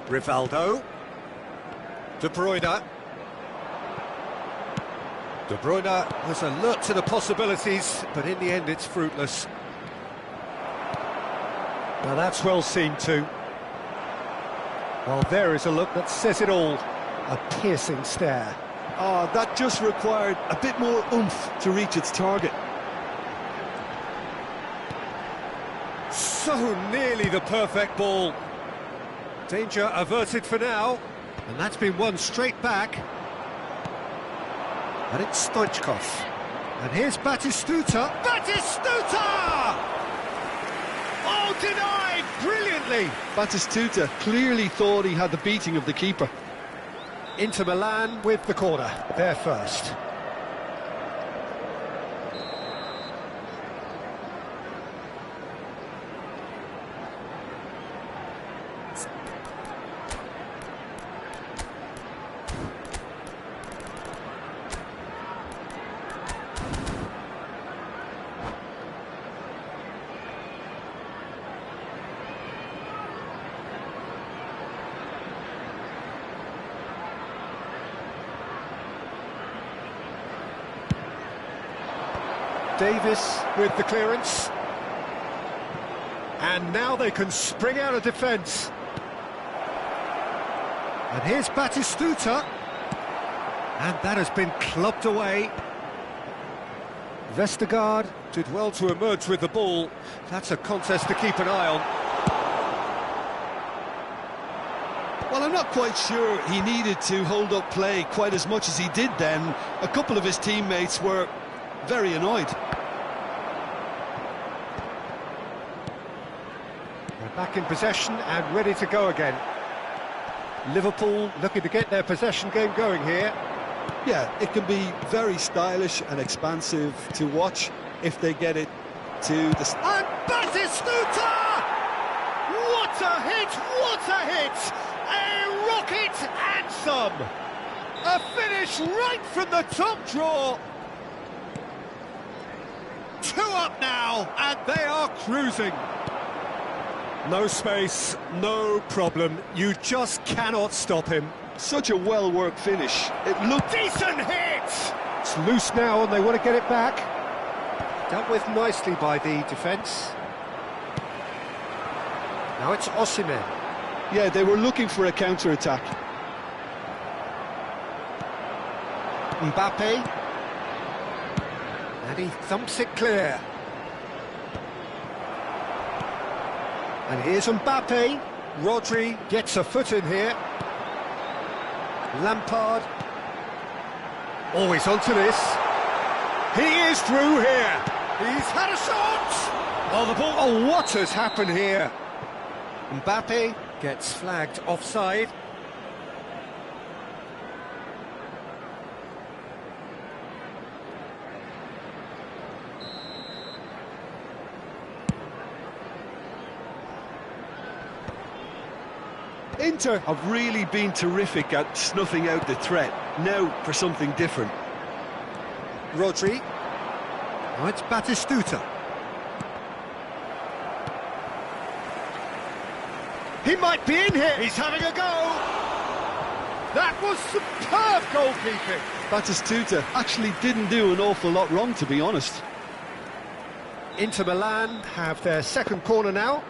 S1: Rivaldo. De Bruyne. De Bruyne was alert to the possibilities, but in the end it's fruitless. Now that's well seen too. Well, there is a look that says it all. A piercing stare.
S2: Oh, that just required a bit more oomph to reach its target.
S1: So nearly the perfect ball. Danger averted for now. And that's been won straight back. And it's Stoichkov. And here's Batistuta. Batistuta! Oh, denied brilliantly.
S2: Batistuta clearly thought he had the beating of the keeper.
S1: Inter Milan with the corner. They're first. Davis with the clearance. And now they can spring out of defence. And here's Batistuta. And that has been clubbed away. Vestergaard did well to emerge with the ball. That's a contest to keep an eye on.
S2: Well, I'm not quite sure he needed to hold up play quite as much as he did then. A couple of his teammates were very annoyed.
S1: They're back in possession and ready to go again. Liverpool looking to get their possession game going here.
S2: Yeah, it can be very stylish and expansive to watch if they get it to the...
S1: And Batistuta! What a hit! What a hit! A rocket and some! A finish right from the top draw! 2 up now, and they are cruising. No space, no problem. You just cannot stop him.
S2: Such a well-worked finish. It looked...
S1: Decent hit! It's loose now, and they want to get it back. Dealt with nicely by the defence. Now it's Osimhen.
S2: Yeah, they were looking for a counter-attack.
S1: Mbappe. And he thumps it clear. And here's Mbappe. Rodri gets a foot in here. Lampard. Always onto this. He is through here. He's had a shot. Oh, the ball. Oh, what has happened here? Mbappe gets flagged offside.
S2: Inter have really been terrific at snuffing out the threat. Now for something different.
S1: Rodri. Now it's Batistuta. He might be in here. He's having a go. That was superb goalkeeping.
S2: Batistuta actually didn't do an awful lot wrong, to be honest.
S1: Inter Milan have their second corner now.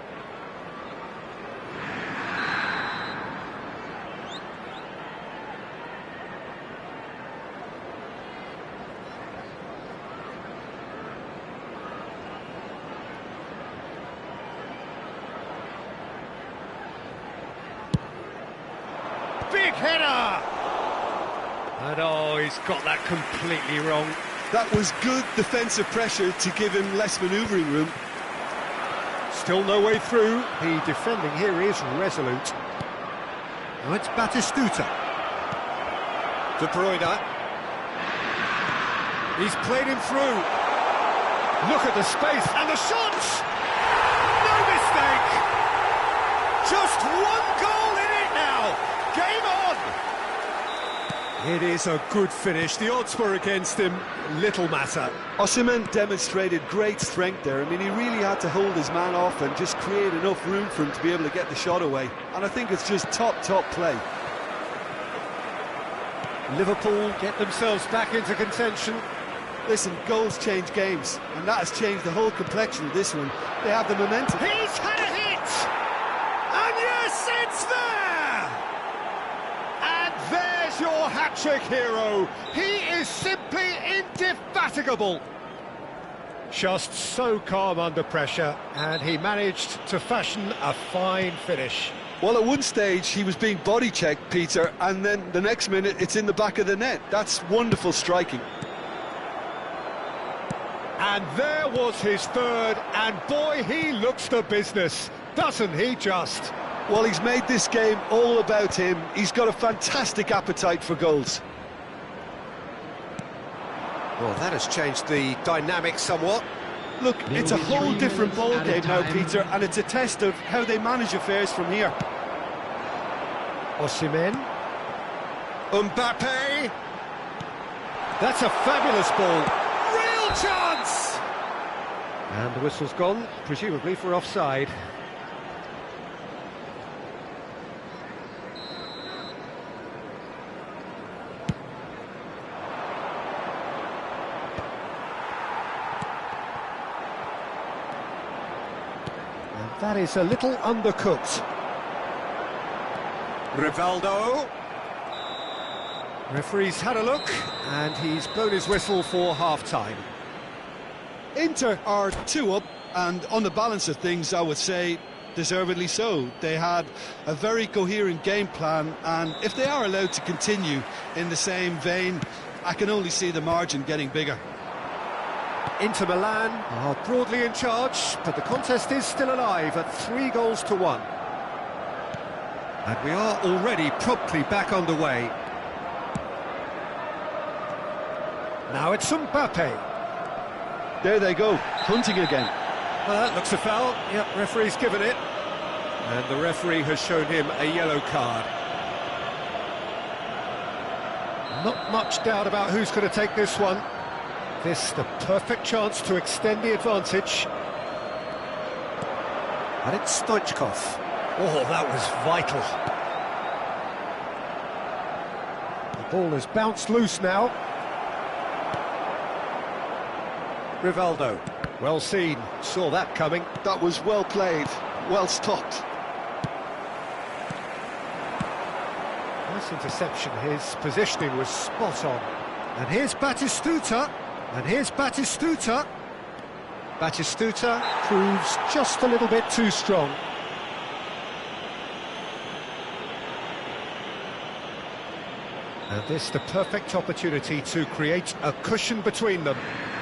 S1: Big header! And oh, he's got that completely wrong.
S3: That was good defensive pressure to give him less manoeuvring room.
S1: Still no way through. The defending here is resolute. Now it's Batistuta. De Bruyne. He's played him through. Look at the space and the shot! No mistake! Just one goal in it now! Game on! It is a good finish. The odds were against him. Little matter.
S3: Osimhen demonstrated great strength there. I mean, he really had to hold his man off and just create enough room for him to be able to get the shot away. And I think it's just top play.
S1: Liverpool get themselves back into contention.
S3: Listen, goals change games, and that has changed the whole complexion of this one. They have the momentum.
S1: He's had a hit! And yes, it's there! And there's your hat-trick hero. He is simply indefatigable. Just so calm under pressure, and he managed to fashion a fine finish.
S3: Well, at one stage, he was being body-checked, Peter, and then the next minute, it's in the back of the net. That's wonderful striking.
S1: And there was his third, and boy, he looks the business, doesn't he just?
S3: Well, he's made this game all about him. He's got a fantastic appetite for goals.
S1: Well, that has changed the dynamic somewhat.
S3: Look, it's a whole different ballgame now, Peter, and it's a test of how they manage affairs from here.
S1: Osimhen. Mbappe. That's a fabulous ball. Real chance! And the whistle's gone, presumably for offside. And that is a little undercooked. Rivaldo. Referee's had a look, and he's blown his whistle for half-time.
S3: Inter are 2 up, and on the balance of things, I would say, deservedly so. They had a very coherent game plan, and if they are allowed to continue in the same vein, I can only see the margin getting bigger.
S1: Inter Milan are broadly in charge, but the contest is still alive at 3-1. And we are already promptly back underway. Now it's Mbappe.
S3: There they go, hunting again.
S1: Well, that looks a foul. Yep, referee's given it. And the referee has shown him a yellow card. Not much doubt about who's going to take this one. This the perfect chance to extend the advantage. And it's Stoichkov. Oh, that was vital. The ball has bounced loose now. Rivaldo. Well seen. Saw that coming.
S3: That was well played, well stopped.
S1: Nice interception. His positioning was spot on. And here's Batistuta. And here's Batistuta. Batistuta proves just a little bit too strong. And this the perfect opportunity to create a cushion between them.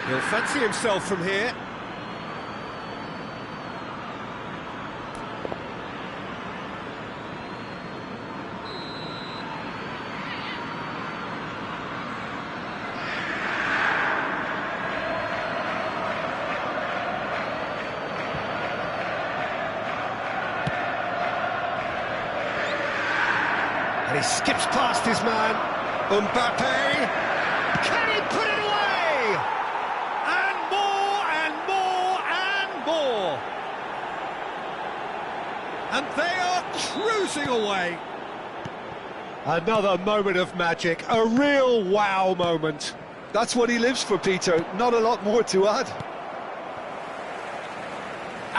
S1: He'll fancy himself from here. And he skips past his man. Mbappe. Can he put it away? And more, and more, and more. And they are cruising away. Another moment of magic, a real wow moment.
S3: That's what he lives for, Peter. Not a lot more to add.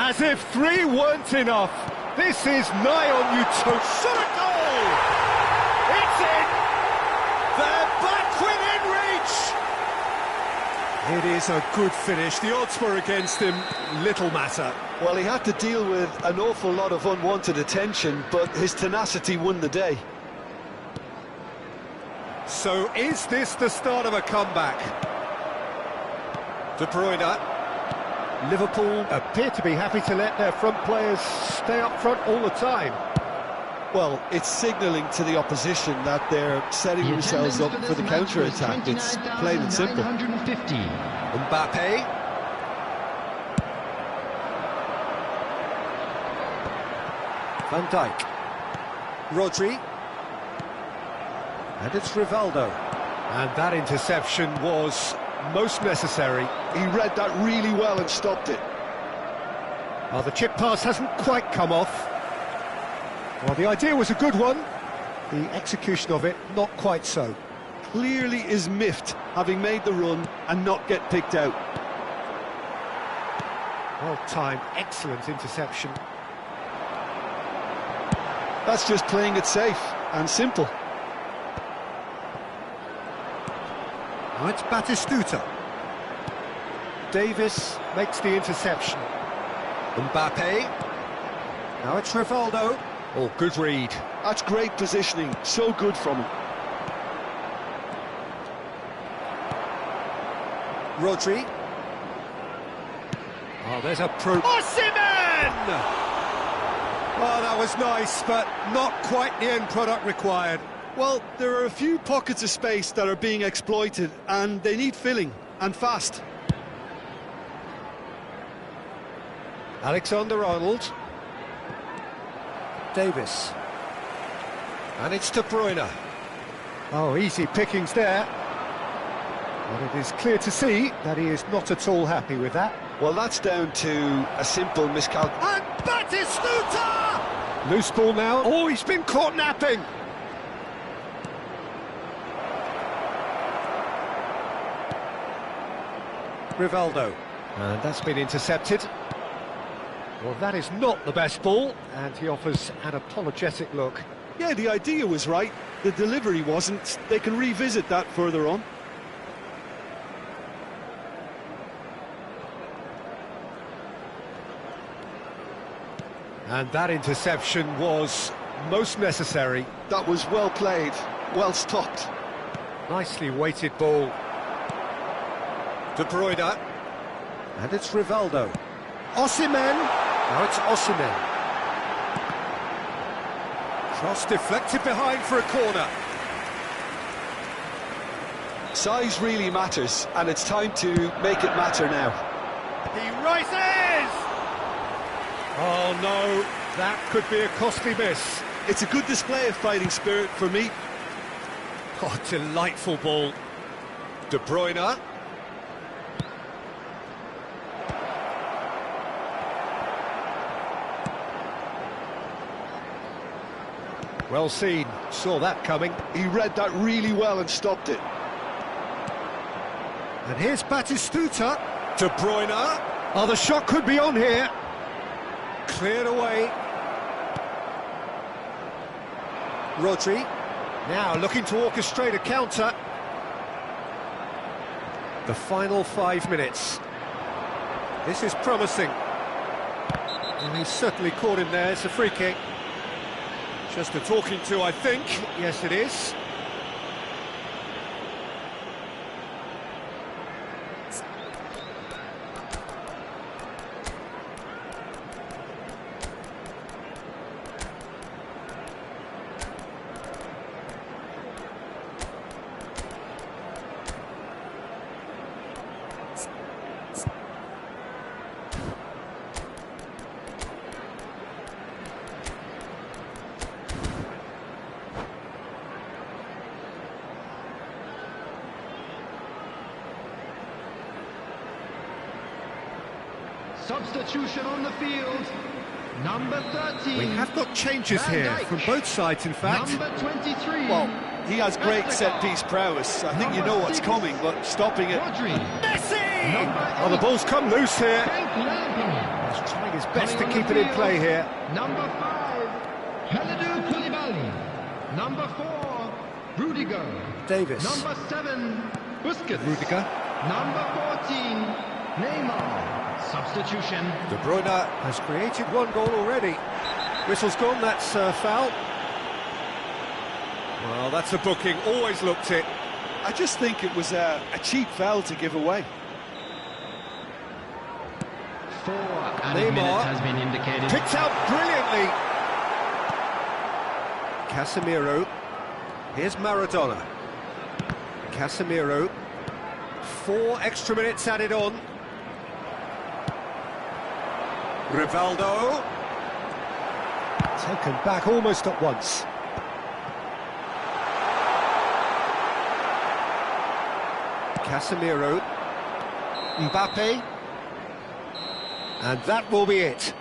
S1: As if 3 weren't enough. This is nigh on utopia. Shot a goal! It's in! They're back within reach! It is a good finish. The odds were against him. Little matter.
S2: Well, he had to deal with an awful lot of unwanted attention, but his tenacity won the day.
S1: So is this the start of a comeback? De Bruyne. Liverpool appear to be happy to let their front players stay up front all the time.
S3: Well, it's signalling to the opposition that they're setting themselves up for the counter-attack. It's plain and simple.
S1: Mbappe. Van Dijk. Rodri. And it's Rivaldo. And that interception was most necessary.
S2: He read that really well and stopped it.
S1: Well, the chip pass hasn't quite come off. Well, the idea was a good one. The execution of it, not quite so.
S3: Clearly is miffed, having made the run and not get picked out.
S1: Well timed, excellent interception.
S2: That's just playing it safe and simple.
S1: Now it's Batistuta. Davis makes the interception. Mbappe. Now it's Rivaldo. Oh, good read.
S2: That's great positioning, so good from him.
S1: Rodri. Oh, there's a Osimhen! Oh, that was nice, but not quite the end product required.
S3: Well, there are a few pockets of space that are being exploited, and they need filling, and fast.
S1: Alexander-Arnold. Davis. And it's De Bruyne. Oh, easy pickings there. But it is clear to see that he is not at all happy with that.
S2: Well, that's down to a simple miscalculation.
S1: And Batistuta! Loose ball now. Oh, he's been caught napping. Rivaldo. And that's been intercepted. Well, that is not the best ball, and he offers an apologetic look.
S3: Yeah, the idea was right, the delivery wasn't. They can revisit that further on.
S1: And that interception was most necessary.
S2: That was well played, well stopped.
S1: Nicely weighted ball. De Bruyne. And it's Rivaldo. Osimhen. Now it's Osimhen. Cross deflected behind for a corner.
S2: Size really matters, and it's time to make it matter now.
S1: He rises! Oh no, that could be a costly miss.
S3: It's a good display of fighting spirit for me.
S1: Oh, delightful ball. De Bruyne. Well seen, saw that coming.
S2: He read that really well and stopped it.
S1: And here's Batistuta. De Bruyne. Oh, the shot could be on here. Cleared away. Rodri. Now looking to orchestrate a counter. The final 5 minutes. This is promising. And he's certainly caught him there. It's a free kick. Just a talking to, I think. Yes, it is.
S4: Substitution on the field, number 13.
S1: We have got changes here from both sides, in fact.
S4: Number 23.
S3: Well, he has great set-piece prowess. I think you know what's coming, but stopping it...
S4: Rodri.
S1: Messi!
S4: Number
S1: Oh, the ball's come loose here.
S4: Frank Lampard.
S1: He's trying his best to keep it in play here.
S4: Number 5, Kalidou Koulibaly. Number 4, Rudiger.
S1: Davis.
S4: Number 7, Busquets.
S1: Rudiger.
S4: Number 14, Neymar. Substitution.
S1: De Bruyne has created one goal already. Whistle's gone, that's foul. Well, that's a booking, always looked it.
S3: I just think it was a cheap foul to give away.
S4: 4 added minutes has been indicated.
S1: Picked out brilliantly. Casemiro. Here's Maradona. Casemiro. 4 extra minutes added on. Rivaldo. Taken back almost at once. Casemiro. Mbappe. And that will be it.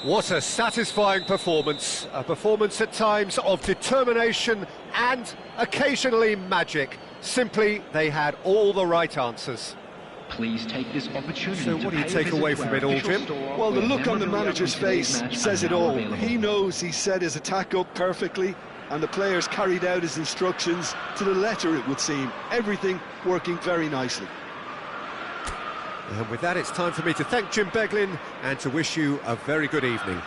S1: What a satisfying performance. A performance at times of determination and occasionally magic. Simply, they had all the right answers.
S6: Please take this opportunity.
S1: So what do you take away from it all, Jim?
S3: Well, the look on the manager's face says it all. He knows he set his attack up perfectly, and the players carried out his instructions to the letter, it would seem. Everything working very nicely.
S1: And with that, it's time for me to thank Jim Beglin and to wish you a very good evening.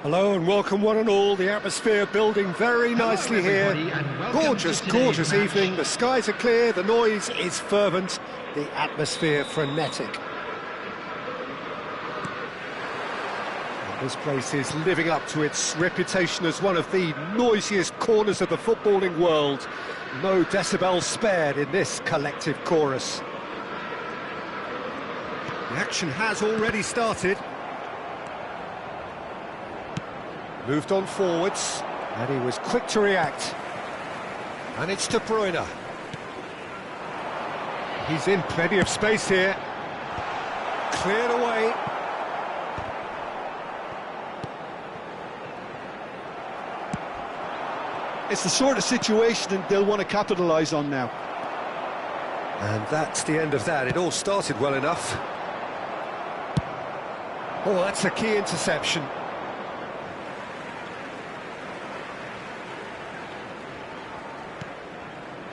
S1: Hello and welcome one and all. The atmosphere building very nicely here. Gorgeous, gorgeous evening. The skies are clear, the noise is fervent, the atmosphere frenetic. And this place is living up to its reputation as one of the noisiest corners of the footballing world. No decibels spared in this collective chorus. The action has already started. Moved on forwards, and he was quick to react. And it's De Bruyne. He's in plenty of space here. Cleared away.
S3: It's the sort of situation that they'll want to capitalise on now.
S1: And that's the end of that. It all started well enough. Oh, that's a key interception.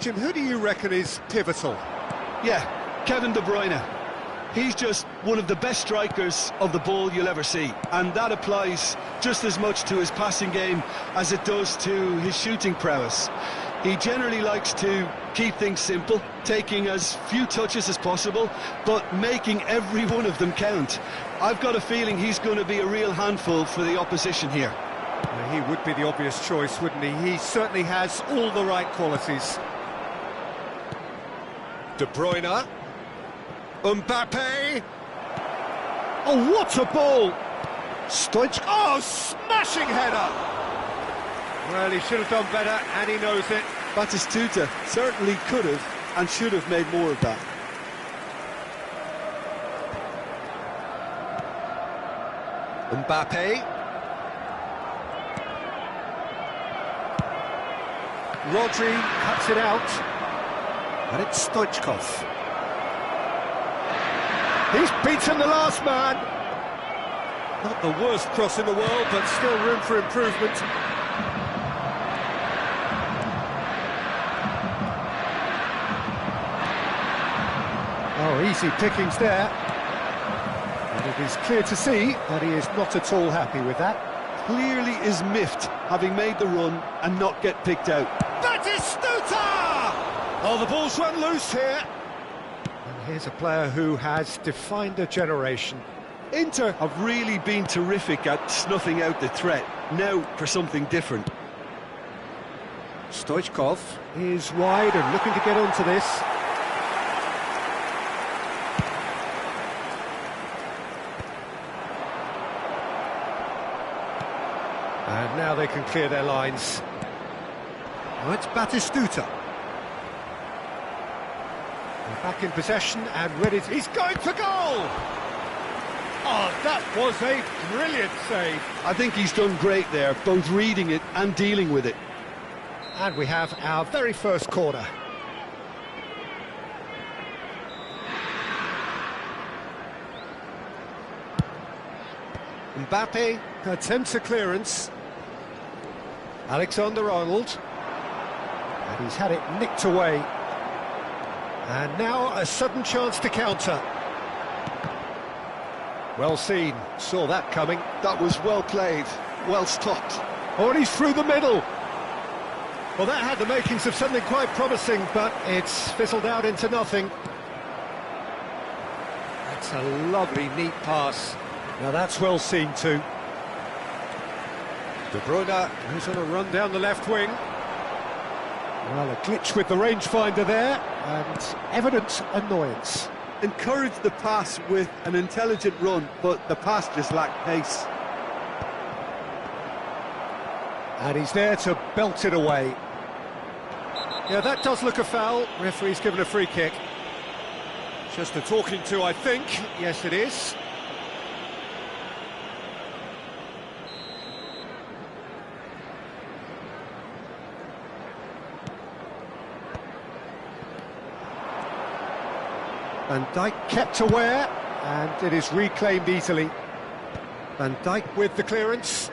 S1: Jim, who do you reckon is pivotal?
S3: Yeah, Kevin De Bruyne. He's just one of the best strikers of the ball you'll ever see, and that applies just as much to his passing game as it does to his shooting prowess.
S2: He generally likes to keep things simple, taking as few touches as possible, but making every one of them count. I've got a feeling he's going to be a real handful for the opposition here.
S1: Well, he would be the obvious choice, wouldn't he? He certainly has all the right qualities. De Bruyne. Mbappe. Oh, what a ball! Stoichkov. Oh, smashing header! Well, he should have done better, and he knows it.
S3: Batistuta certainly could have and should have made more of that.
S1: Mbappe. Rodri cuts it out. And it's Stoichkov. He's beaten the last man. Not the worst cross in the world, but still room for improvement. Oh, easy pickings there. And it is clear to see that he is not at all happy with that.
S3: Clearly is miffed, having made the run and not get picked out.
S1: Batistuta! Oh, the ball's run loose here. And here's a player who has defined a generation.
S3: Inter have really been terrific at snuffing out the threat. Now for something different.
S1: Stoichkov is wide and looking to get onto this. And now they can clear their lines. Now it's Batistuta. They're back in possession and ready to... He's going for goal! Oh, that was a brilliant save.
S3: I think he's done great there, both reading it and dealing with it.
S1: And we have our very first corner. Mbappe attempts a clearance. Alexander-Arnold. And he's had it nicked away. And now a sudden chance to counter. Well seen, saw that coming.
S3: That was well played, well stopped.
S1: Oh, and he's through the middle. Well, that had the makings of something quite promising, but it's fizzled out into nothing. That's a lovely, neat pass. Now that's well seen too. De Bruyne, who's on a run down the left wing. Well, a glitch with the rangefinder there, and evident annoyance.
S3: Encouraged the pass with an intelligent run, but the pass just lacked pace.
S1: And he's there to belt it away. Yeah, that does look a foul. Referee's given a free kick. Just a talking to, I think. Yes, it is. Van Dijk kept aware, and it is reclaimed easily. Van Dijk with the clearance.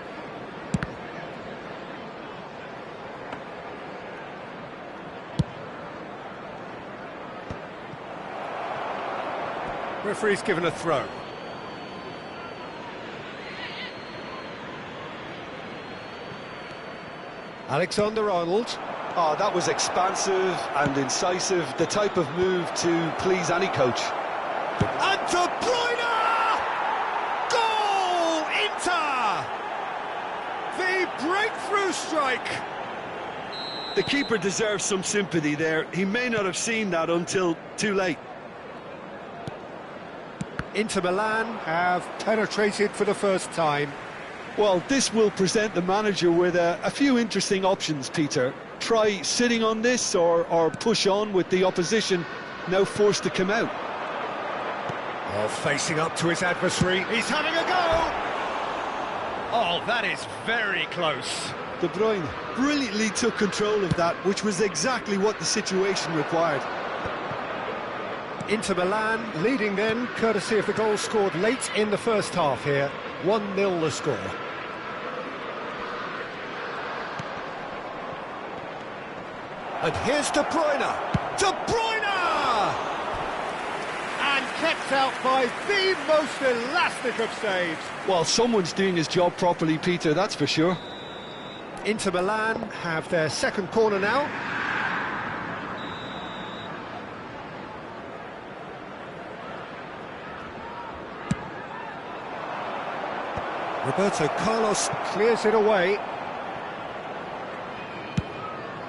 S1: Referee's given a throw. Alexander-Arnold.
S2: Oh, that was expansive and incisive, the type of move to please any coach.
S1: And De Bruyne! Goal! Inter! The breakthrough strike!
S3: The keeper deserves some sympathy there. He may not have seen that until too late.
S1: Inter Milan have penetrated for the first time.
S3: Well, this will present the manager with a few interesting options, Peter. Try sitting on this or push on with the opposition now forced to come out.
S1: Oh, facing up to his adversary, he's having a go! Oh, that is very close.
S3: De Bruyne brilliantly took control of that, which was exactly what the situation required.
S1: Inter Milan leading then, courtesy of the goal scored late in the first half here. 1-0 the score. And here's De Bruyne. De Bruyne! And kept out by the most elastic of saves.
S3: Well, someone's doing his job properly, Peter, that's for sure.
S1: Inter Milan have their second corner now. Roberto Carlos clears it away.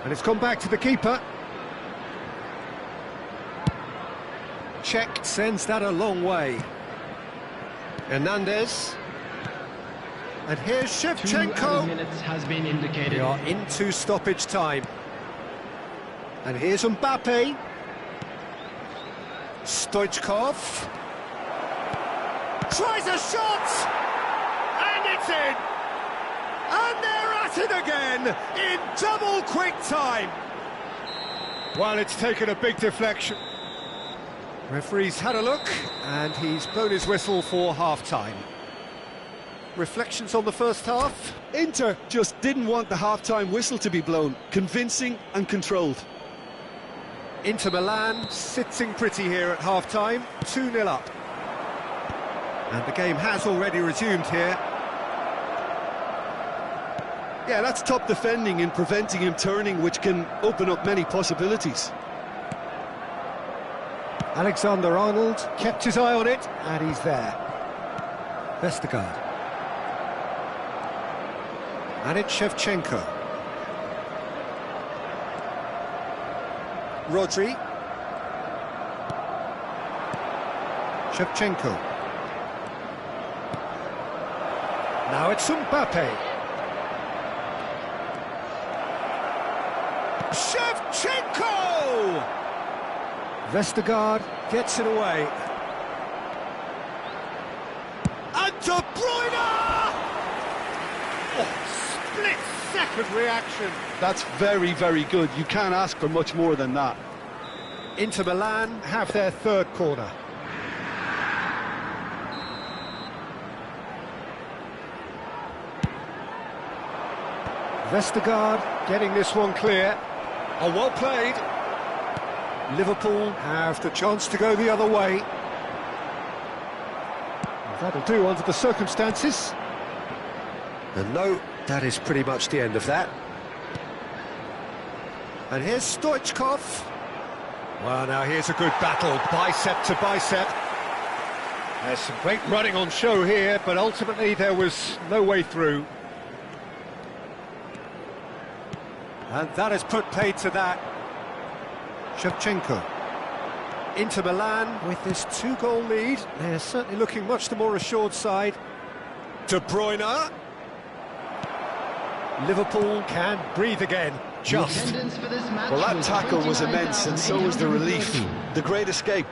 S1: And it's gone back to the keeper. Cech sends that a long way. Hernandez. And here's
S4: 2
S1: Shevchenko.
S4: minutes has been indicated.
S1: We are into stoppage time. And here's Mbappe. Stoichkov. Tries a shot! And it's in! And they're at it again, in double quick time! Well, it's taken a big deflection. Referee's had a look, and he's blown his whistle for half-time. Reflections on the first half?
S3: Inter just didn't want the half-time whistle to be blown. Convincing and controlled.
S1: Inter Milan sitting pretty here at half-time, 2-0 up. And the game has already resumed here.
S3: Yeah, that's top defending and preventing him turning, which can open up many possibilities.
S1: Alexander-Arnold kept his eye on it, and he's there. Vestergaard. And it's Shevchenko. Rodri. Shevchenko. Now it's Mbappe. Shevchenko! Vestergaard gets it away. And De Bruyne! Oh, split-second reaction.
S3: That's very, very good. You can't ask for much more than that.
S1: Inter Milan have their third corner. Vestergaard getting this one clear. Oh, well played. Liverpool have the chance to go the other way. That'll do under the circumstances. And no, that is pretty much the end of that. And here's Stoichkov. Well, now here's a good battle, bicep to bicep. There's some great running on show here, but ultimately there was no way through. And that has put paid to that. Shevchenko. Inter Milan with this 2-goal lead. They're certainly looking much the more assured side. De Bruyne. Liverpool can breathe again. Just.
S3: Well, that tackle was immense, and so was the relief. The great escape.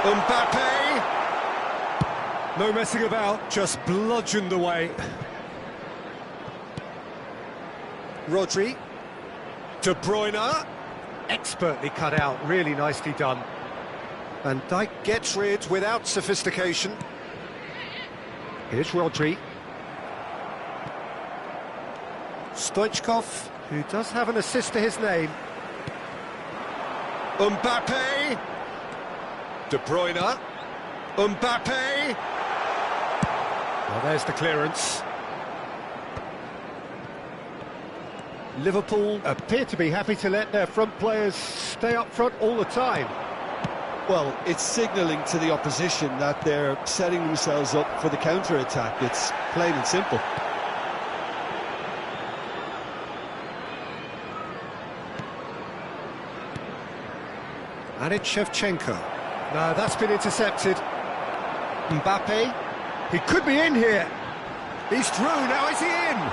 S1: Mbappe. No messing about, just bludgeoned away. Rodri. De Bruyne. Expertly cut out, really nicely done. Van Dijk gets rid without sophistication. Here's Rodri. Stoichkov, who does have an assist to his name. Mbappe. De Bruyne. Mbappe. Well, there's the clearance. Liverpool appear to be happy to let their front players stay up front all the time.
S3: Well, it's signalling to the opposition that they're setting themselves up for the counter-attack. It's plain and simple.
S1: And it's Shevchenko. No, that's been intercepted. Mbappe. He could be in here. He's through, now is he in?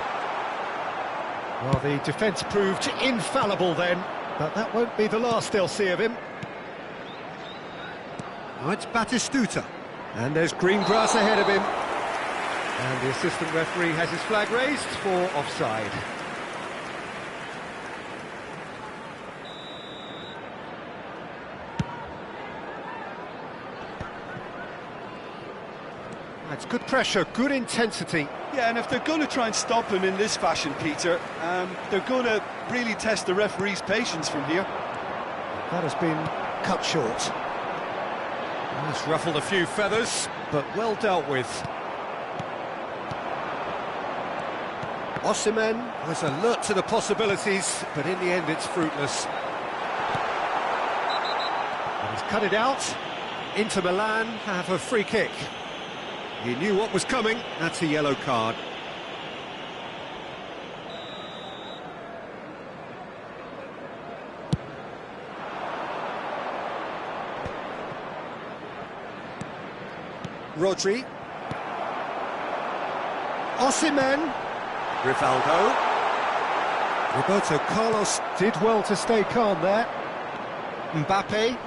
S1: Well, the defence proved infallible then, but that won't be the last they'll see of him. Now it's Batistuta. And there's green grass ahead of him. And the assistant referee has his flag raised for offside. That's good pressure, good intensity.
S3: Yeah, and if they're going to try and stop him in this fashion, Peter, they're going to really test the referee's patience from here.
S1: That has been cut short. It's ruffled a few feathers, but well dealt with. Osimhen was alert to the possibilities, but in the end it's fruitless. And he's cut it out. Inter Milan have a free kick. He knew what was coming. That's a yellow card. Rodri. Osimhen. Rivaldo. Roberto Carlos did well to stay calm there. Mbappe.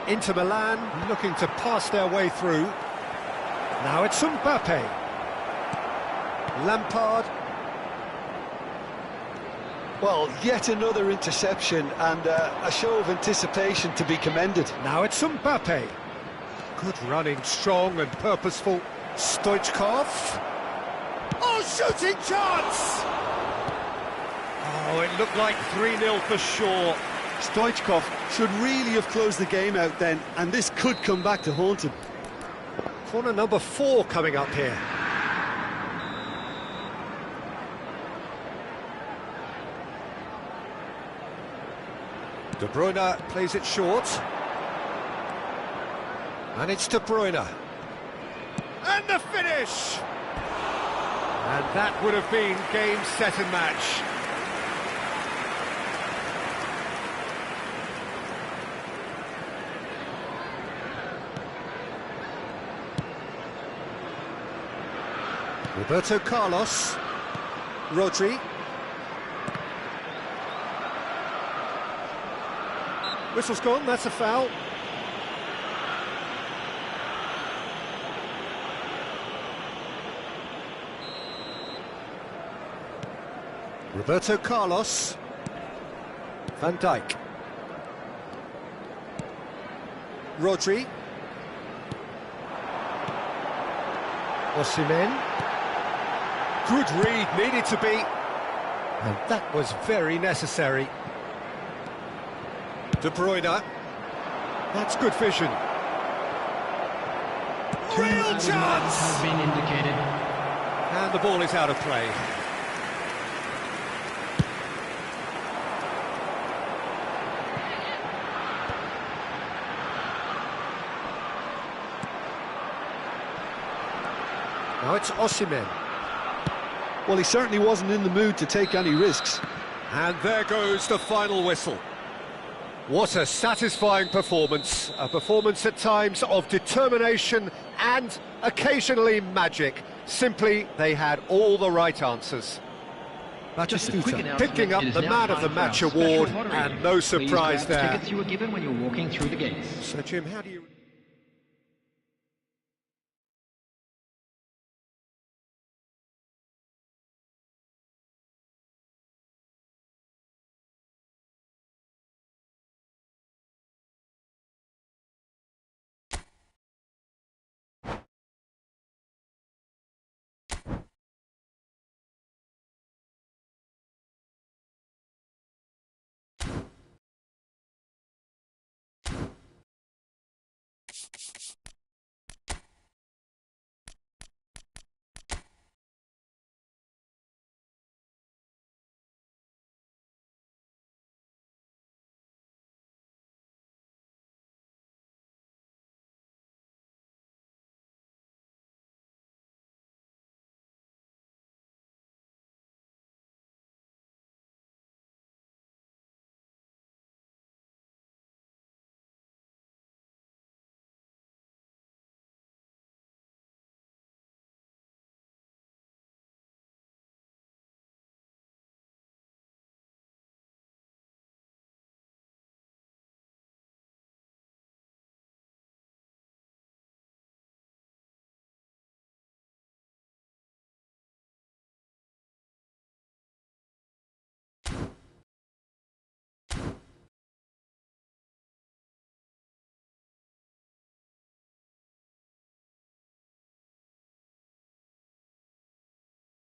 S1: Inter Milan looking to pass their way through. Now it's Mbappe. Lampard.
S2: Well, yet another interception and a show of anticipation to be commended.
S1: Now it's Mbappe. Good running, strong and purposeful. Stoichkov. Oh, shooting chance! Oh, it looked like 3-0 for sure.
S3: Stoichkov should really have closed the game out then, and this could come back to haunt him.
S1: Corner number 4 coming up here. De Bruyne plays it short. And it's De Bruyne. And the finish! And that would have been game, set and match. Roberto Carlos. Rodri. Whistle's gone, that's a foul. Roberto Carlos. Van Dijk. Rodri. Osimhen. Good read, needed to be. And that was very necessary. De Bruyne. That's good vision. Real chance!
S6: Has been indicated.
S1: And the ball is out of play. Now it's Osimhen.
S3: Well, he certainly wasn't in the mood to take any risks.
S1: And there goes the final whistle. What a satisfying performance. A performance at times of determination and occasionally magic. Simply, they had all the right answers.
S6: Batistuta
S1: Picking up the Man of the Match award, and no surprise there.
S6: Tickets you were given when you're walking through the gates.
S1: So, Jim, how do you...